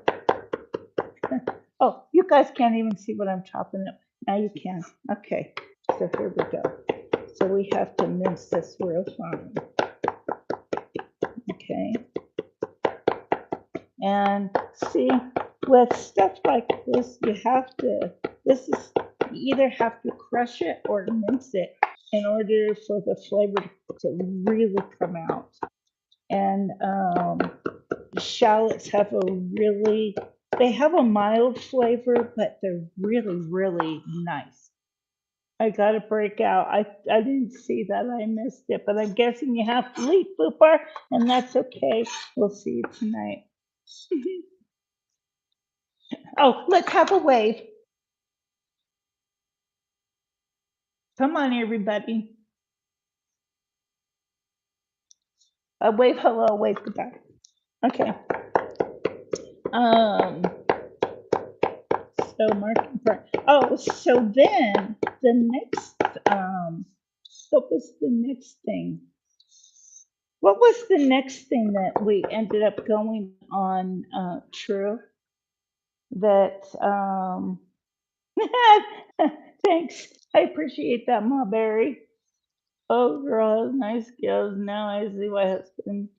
Oh, you guys can't even see what I'm chopping up. Now you can. Okay. So here we go. So we have to mince this real fine. Okay. And see, with stuff like this, this is, you either have to crush it or mince it in order for the flavor to really come out. And shallots have they have a mild flavor, but they're really, really nice. I got to break out. I didn't see that. I missed it, but I'm guessing you have to leave, Booper, and that's okay. We'll see you tonight. Oh, let's have a wave. Come on, everybody. Wave hello, wave goodbye. Okay. So Mark and Brian. Oh, so then the next what was the next thing? What was the next thing that we ended up going on True? That thanks. I appreciate that, Marberry. Oh girl, nice girls. Now I see why husband.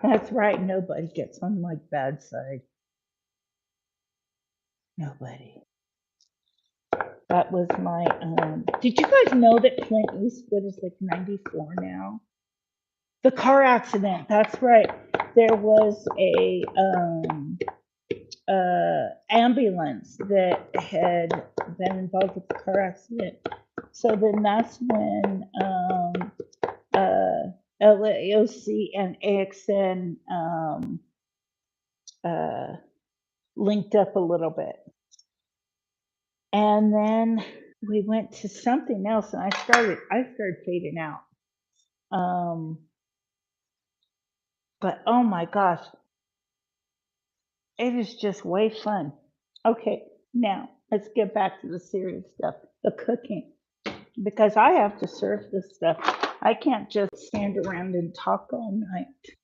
That's right. Nobody gets on my bad side. Nobody. That was my. Did you guys know that Clint Eastwood is like 94 now? The car accident. That's right. There was a ambulance that had been involved with the car accident. So then that's when LAOC and AXN linked up a little bit. And then we went to something else, and I started fading out. But oh my gosh, it is just way fun. Okay, now let's get back to the serious stuff, the cooking, because I have to serve this stuff. I can't just stand around and talk all night.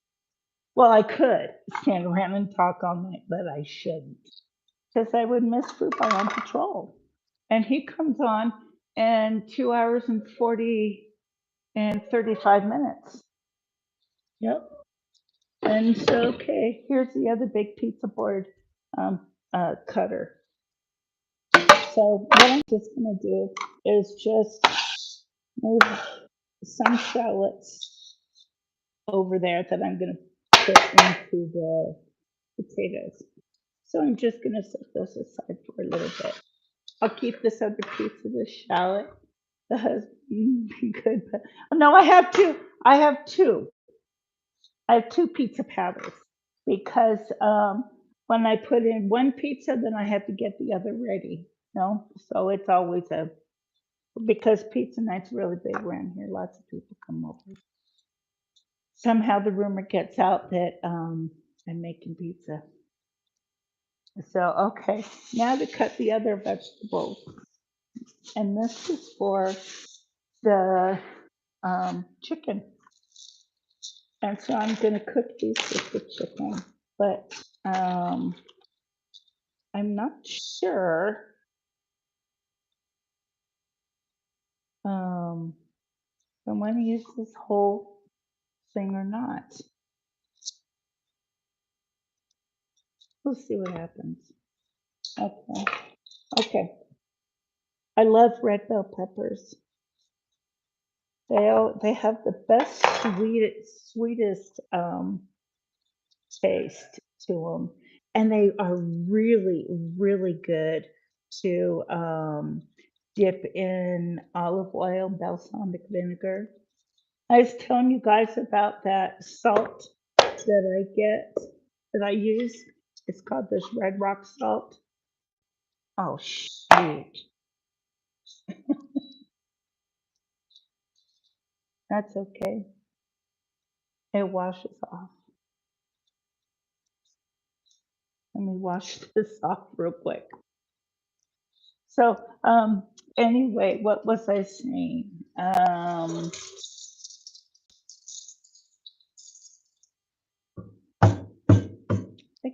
Well, I could stand around and talk all night, but I shouldn't, because I would miss Fupai on patrol. And he comes on in 2 hours and 35 minutes. Yep. And so, okay, here's the other big pizza board cutter. So what I'm just going to do is just move some shallots over there that I'm going to put into the potatoes. So I'm just going to set those aside for a little bit. I'll keep this other piece of the shallot. The husband be good, but no, I have two. I have two. I have two pizza powders because when I put in one pizza, then I have to get the other ready. So it's always because pizza night's really big around here. Lots of people come over. Somehow the rumor gets out that I'm making pizza. So okay, now to cut the other vegetables, and this is for the chicken. And so I'm going to cook these with the chicken, but I'm not sure if I want to use this whole thing or not. We'll see what happens. Okay. Okay. I love red bell peppers. They have the best sweetest taste to them. and they are really, really good to dip in olive oil, balsamic vinegar. I was telling you guys about that salt that I get, that I use. It's called this red rock salt. Oh, shoot. That's okay. It washes off. Let me wash this off real quick. So, anyway, what was I saying? I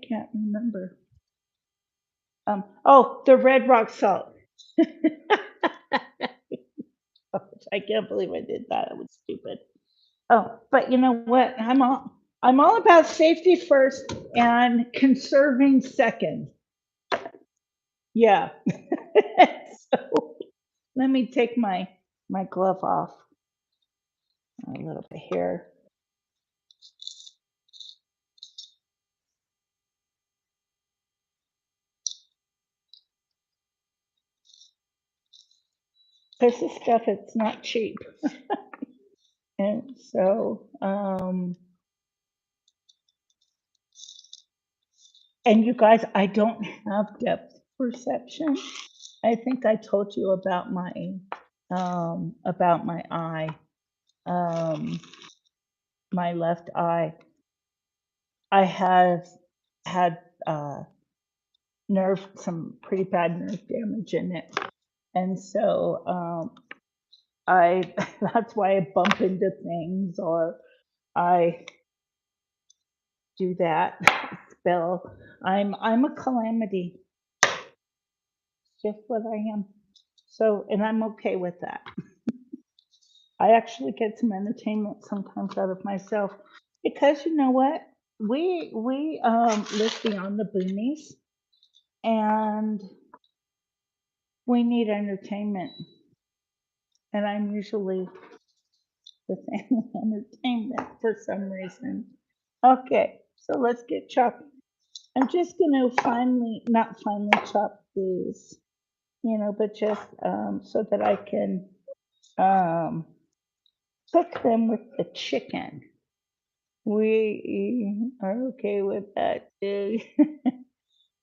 can't remember. Oh, the red rock salt. I can't believe I did that. I was stupid. Oh, but you know what? I'm all about safety first and conserving second. Yeah. So let me take my glove off a little bit here. This is stuff it's not cheap. And so and you guys, I don't have depth perception. I think I told you about my eye, um, my left eye. I have had some pretty bad nerve damage in it, and so I that's why I bump into things or I do that. Spill. I'm a calamity, just what I am. So, and I'm okay with that. I actually get some entertainment sometimes out of myself because you know what? We live beyond the boonies and we need entertainment. And I'm usually the family entertainment for some reason. Okay, so let's get chopping. I'm just gonna not finely chop these, but just so that I can um, cook them with the chicken. We are okay with that too.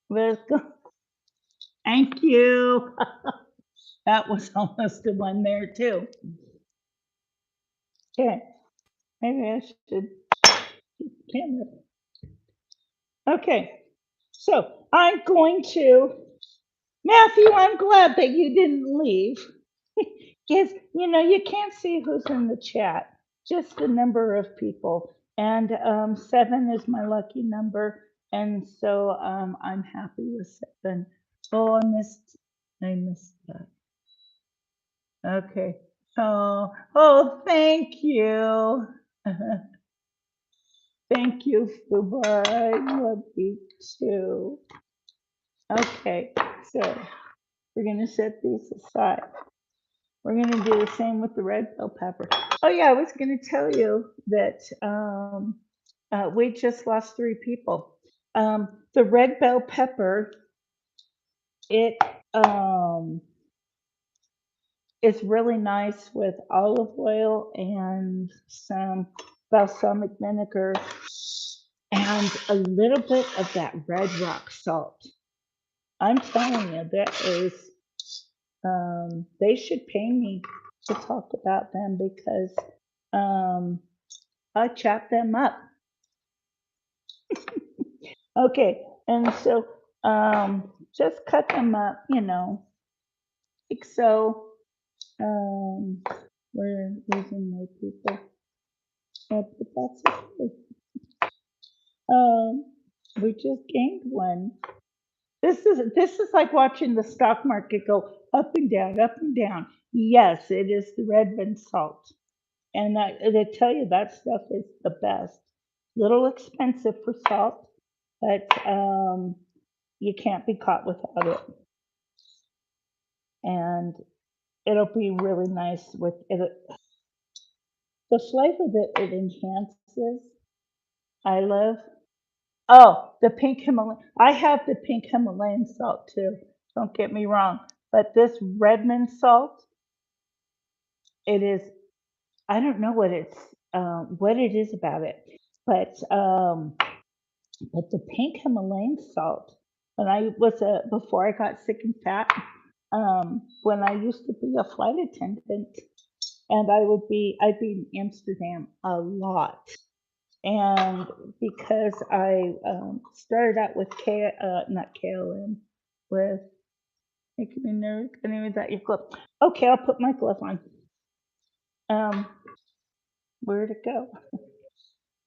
Let's go. Thank you. That was almost the one there too. Okay, maybe I should keep the camera. Okay, so I'm going to, Matthew, I'm glad that you didn't leave. Yes, you can't see who's in the chat, just the number of people. And 7 is my lucky number. And so I'm happy with 7. Oh, I missed that. Okay. Oh, thank you. Thank you, Fubar. I love you too. Okay, so we're gonna set these aside. We're gonna do the same with the red bell pepper. Oh yeah, I was gonna tell you that we just lost 3 people. The red bell pepper, it is really nice with olive oil and some balsamic vinegar and a little bit of that red rock salt. I'm telling you, they should pay me to talk about them because I chop them up. Okay, and so just cut them up, like so. Um, we're losing more people, but that's okay. We just gained one. This is like watching the stock market go up and down, up and down. Yes, it is the red bean salt. And they tell you that stuff is the best. Little expensive for salt, but you can't be caught without it. And it'll be really nice with it. The flavor that it enhances, I love. Oh, the pink Himalayan. I have the pink Himalayan salt too. Don't get me wrong. But this Redmond salt, it is, I don't know what it is about it, but the pink Himalayan salt. When I was before I got sick and fat, when I used to be a flight attendant, and I'd be in Amsterdam a lot, and because I started out with not KLM, with making me nervous. Can't even that your glove. Okay, I'll put my glove on. Um, where'd it go?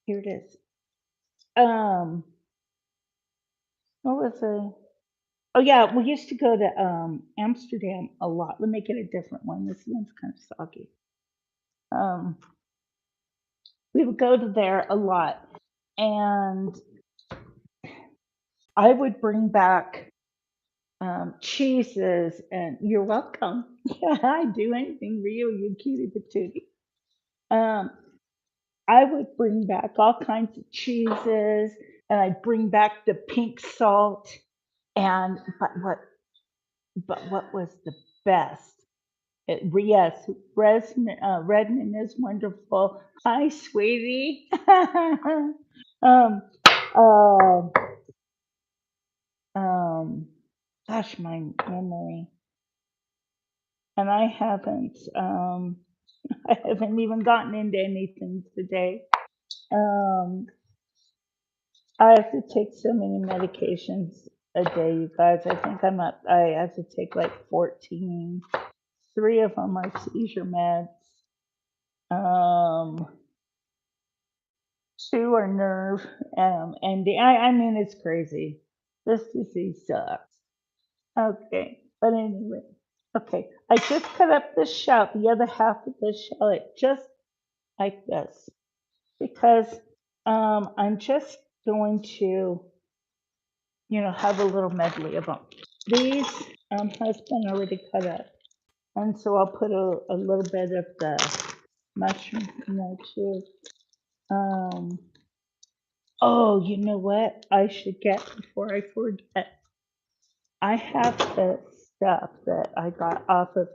Here it is. Um, what was it? Oh yeah, we used to go to Amsterdam a lot. Let me get a different one. This one's kind of soggy. Um, we would go to there a lot, and I would bring back cheeses, and you're welcome. Yeah, I'd do anything for you, you cutie patootie. Um, I would bring back all kinds of cheeses, and I'd bring back the pink salt. And but what was the best? Yes, Redmond is wonderful. Hi, sweetie. um, uh, um, gosh, my memory. And I haven't even gotten into anything today. Um, I have to take so many medications a day, you guys. I think I have to take like 14. Three of them are seizure meds. Um, two are nerve. I mean, it's crazy. This disease sucks. Okay, but anyway, okay. I just cut up the shell, the other half of the shallot, just like this, because I'm just going to, have a little medley of them. These has been already cut up, and so I'll put a little bit of the mushroom in there too. Um, oh, you know what I should get before I forget? I have the stuff that I got off of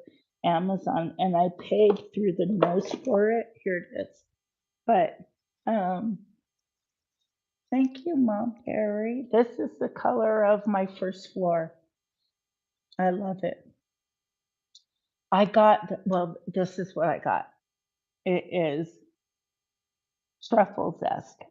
Amazon, and I paid through the nose for it. Here it is. But thank you, Mom Perry. This is the color of my first floor. I love it. Well, this is what I got. It is truffle zest.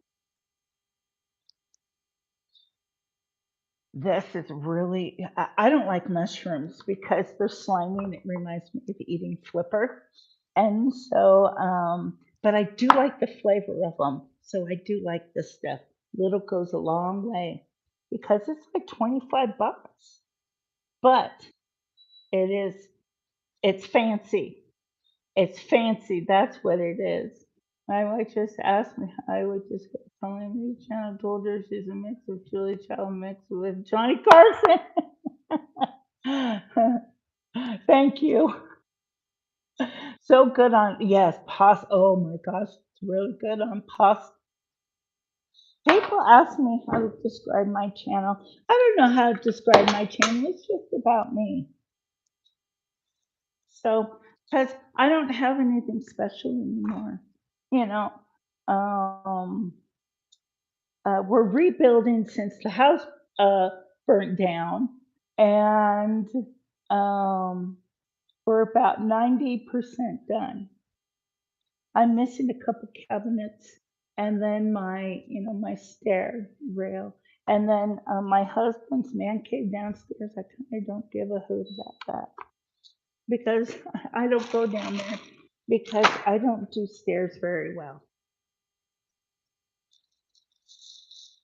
This is really, I don't like mushrooms because they're slimy and it reminds me of eating flipper. And so, but I do like the flavor of them. So I do like this stuff. Little goes a long way because it's like 25 bucks, but it is, it's fancy. It's fancy. That's what it is. My wife just asked me. I would just go telling me channel told her she's a mix of Julie Child mixed with Johnny Carson. Thank you. So good on, yes, pasta. Oh my gosh, it's really good on pasta. People ask me how to describe my channel. I don't know how to describe my channel. It's just about me. So, because I don't have anything special anymore, you know. Um, we're rebuilding since the house uh, burnt down, and um, we're about 90% done. I'm missing a couple cabinets, and then my stair rail, and then my husband's man cave downstairs. I kind of don't give a hoot about that because I don't go down there because I don't do stairs very well.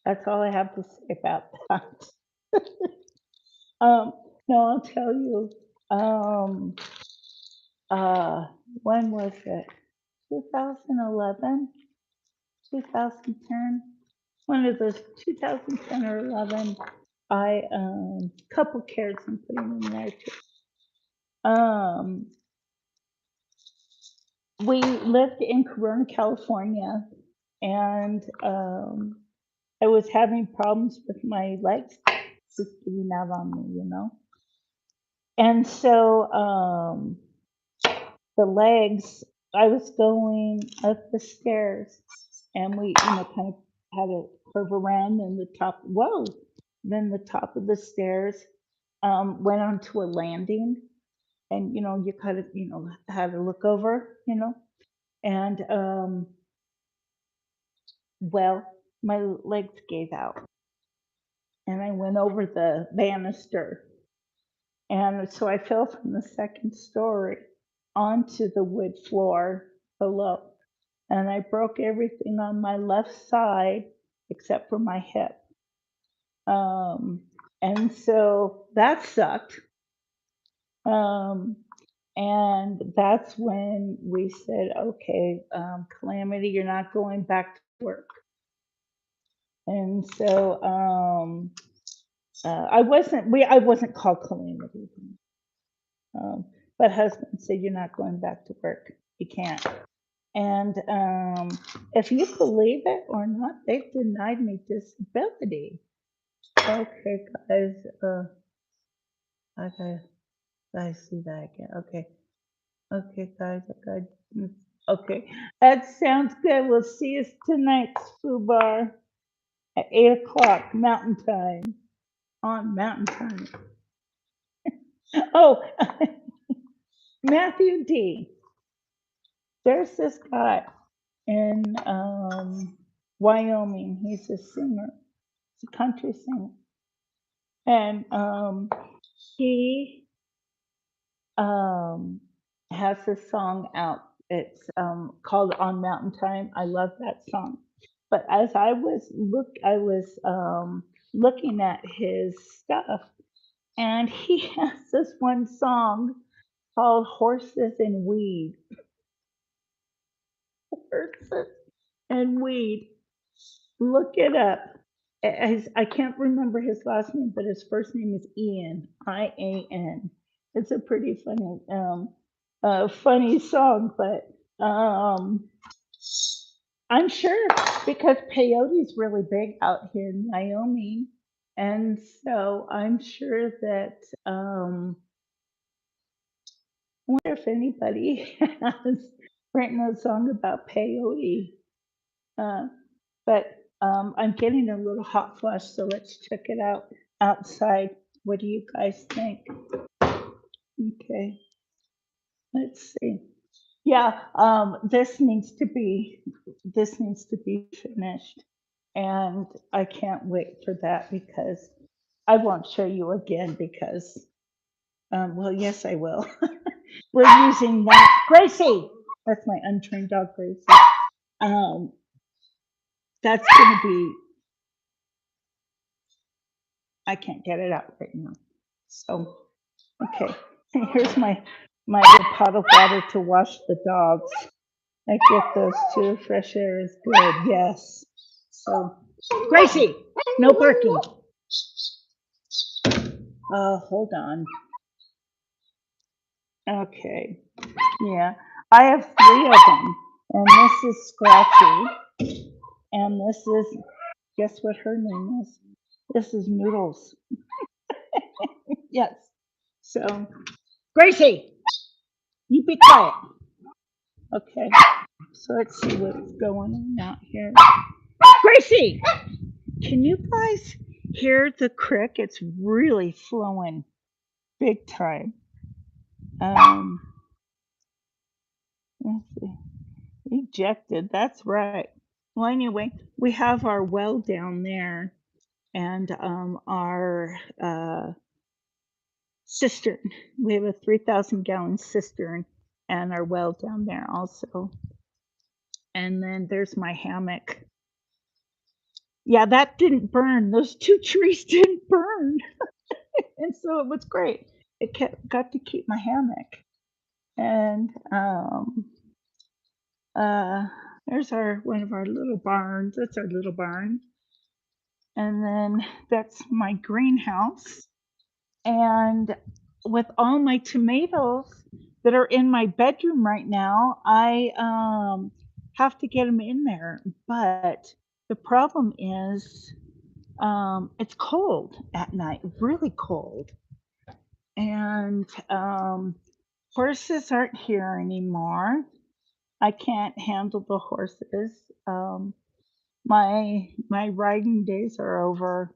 That's all I have to say about that. Um, no, I'll tell you. Um, uh, when was it? 2011, 2010. One of those 2010 or 11. I couple carrots I'm putting in there too. We lived in Corona, California, and I was having problems with my legs just giving out on me, And so the legs, I was going up the stairs and we, kind of had to curve around and the top, whoa, then the top of the stairs went onto a landing and, you kind of, had to look over, and well, my legs gave out and I went over the banister. And so I fell from the second story onto the wood floor below. And I broke everything on my left side except for my hip. Um, and so that sucked. Um, and that's when we said, okay, Calamity, you're not going back to work. And so I wasn't called Calamity. Um, but husband said, you're not going back to work. You can't. And if you believe it or not, they've denied me disability. Okay, guys. Okay, I see that again. Okay. Okay, guys. Okay. Okay. That sounds good. We'll see you tonight's Foo Bar at 8 o'clock Mountain Time on Mountain Time. Oh, Matthew D. There's this guy in Wyoming. He's a singer. He's a country singer. And he um, has this song out. It's called "On Mountain Time." I love that song. But as I was looking at his stuff, and he has this one song called "Horses and Weed." Horses and weed. Look it up. I can't remember his last name, but his first name is Ian. Ian. It's a pretty funny song, but I'm sure because peyote's really big out here in Wyoming, and so I'm sure that I wonder if anybody has written a song about peyote. Uh, but I'm getting a little hot flush, so let's check it out outside. What do you guys think? Okay, let's see. Yeah, this needs to be finished, and I can't wait for that because I won't show you again because well, yes, I will. We're using that. Gracie, that's my untrained dog, Gracie. Um, that's gonna be. I can't get it out right now. So, okay. Here's my little pot of water to wash the dogs. I get those too. Fresh air is good. Yes. So, Gracie, no barking. Hold on. Okay. Yeah. I have 3 of them. And this is Scratchy. And this is, guess what her name is? This is Noodles. Yes. So, Gracie, you be quiet. Okay. So let's see what's going on out here. Gracie, can you guys hear the crick? It's really flowing big time. Um, let's see. Ejected. That's right. Well, anyway, we have our well down there and our cistern. We have a 3,000-gallon cistern and our well down there also. And then there's my hammock. Yeah, that didn't burn. Those 2 trees didn't burn. And so it was great. Got to keep my hammock. And there's one of our little barns. That's our little barn. And then that's my greenhouse. And with all my tomatoes that are in my bedroom right now, I have to get them in there. But The problem is, it's cold at night, really cold, and horses aren't here anymore. I can't handle the horses. My riding days are over,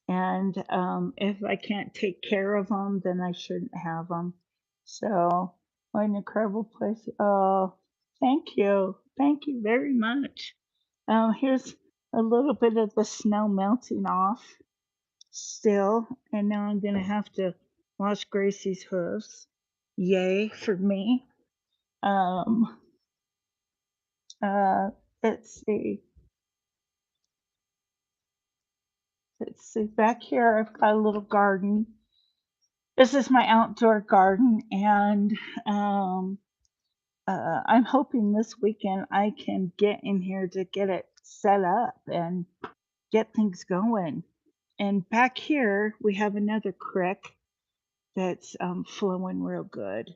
and if I can't take care of them, then I shouldn't have them. So, what an incredible place! Oh, thank you very much. Here's a little bit of the snow melting off still, and now I'm gonna have to wash Gracie's hooves. Yay for me. Um, uh, let's see. Let's see. Back here, I've got a little garden. This is my outdoor garden, and um, I'm hoping this weekend I can get in here to get it set up and get things going. And back here, we have another creek that's flowing real good.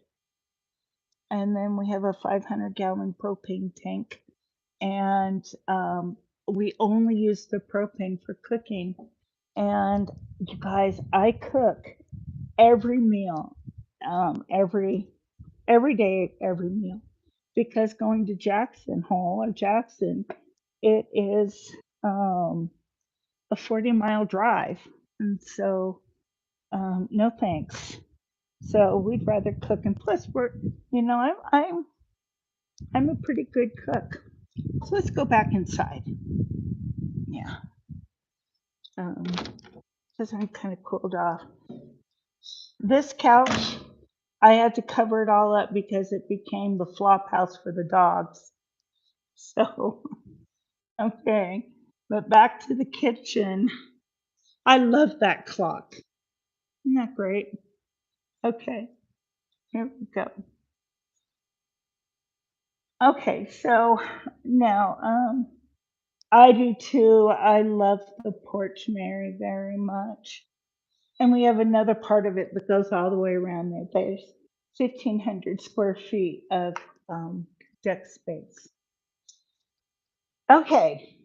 And then we have a 500-gallon propane tank, and we only use the propane for cooking. And you guys, I cook every meal, every day, every meal, because going to Jackson Hole or Jackson, it is a 40-mile drive, and so no thanks. So we'd rather cook, and plus we're, I'm a pretty good cook. So let's go back inside. Yeah, because I'm kind of cooled off. This couch, I had to cover it all up because it became the flop house for the dogs. So, okay, but back to the kitchen. I love that clock. Isn't that great? Okay, here we go. Okay, so now, I do too. I love the porch, Mary, very much. And we have another part of it that goes all the way around there. There's 1,500 square feet of deck space. Okay,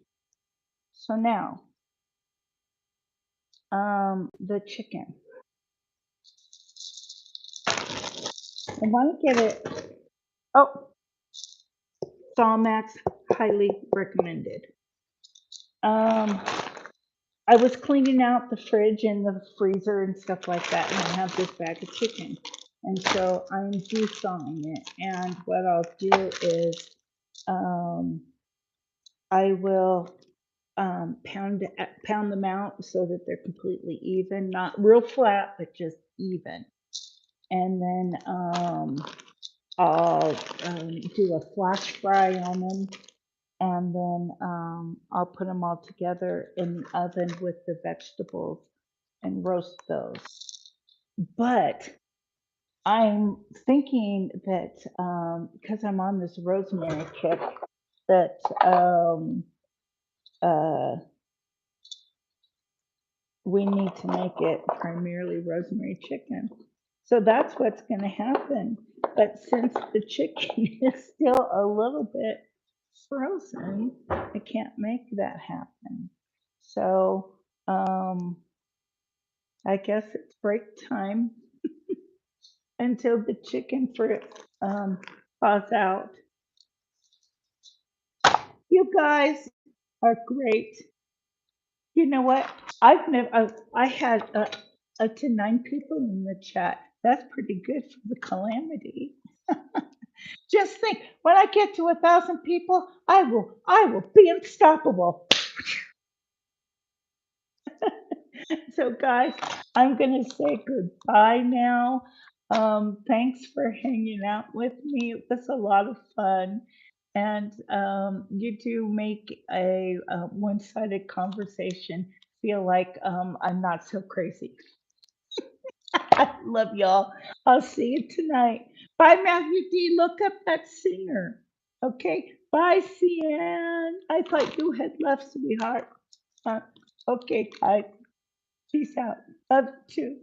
so now the chicken. I want to get it. Oh, Max, highly recommended. Um, I was cleaning out the fridge and the freezer and stuff like that, and I have this bag of chicken. And so I'm de-thawing it. And what I'll do is I will pound them out so that they're completely even, not real flat, but just even. And then I'll do a flash fry on them, and then I'll put them all together in the oven with the vegetables and roast those. But I'm thinking that because I'm on this rosemary kick, that uh, we need to make it primarily rosemary chicken. So that's what's going to happen. But since the chicken is still a little bit frozen, I can't make that happen. So I guess it's break time until the chicken fruit thaws out. You guys are great. You know what? I've never. I had up to 9 people in the chat. That's pretty good for the Calamity. Just think, when I get to 1,000 people, I will be unstoppable. So, guys, I'm going to say goodbye now. Thanks for hanging out with me. It was a lot of fun. And you do make a one sided conversation feel like I'm not so crazy. I love y'all. I'll see you tonight. Bye, Matthew D. Look up that singer. Okay. Bye, Cian. I thought you had left, sweetheart. Okay, bye. Peace out. Love you too.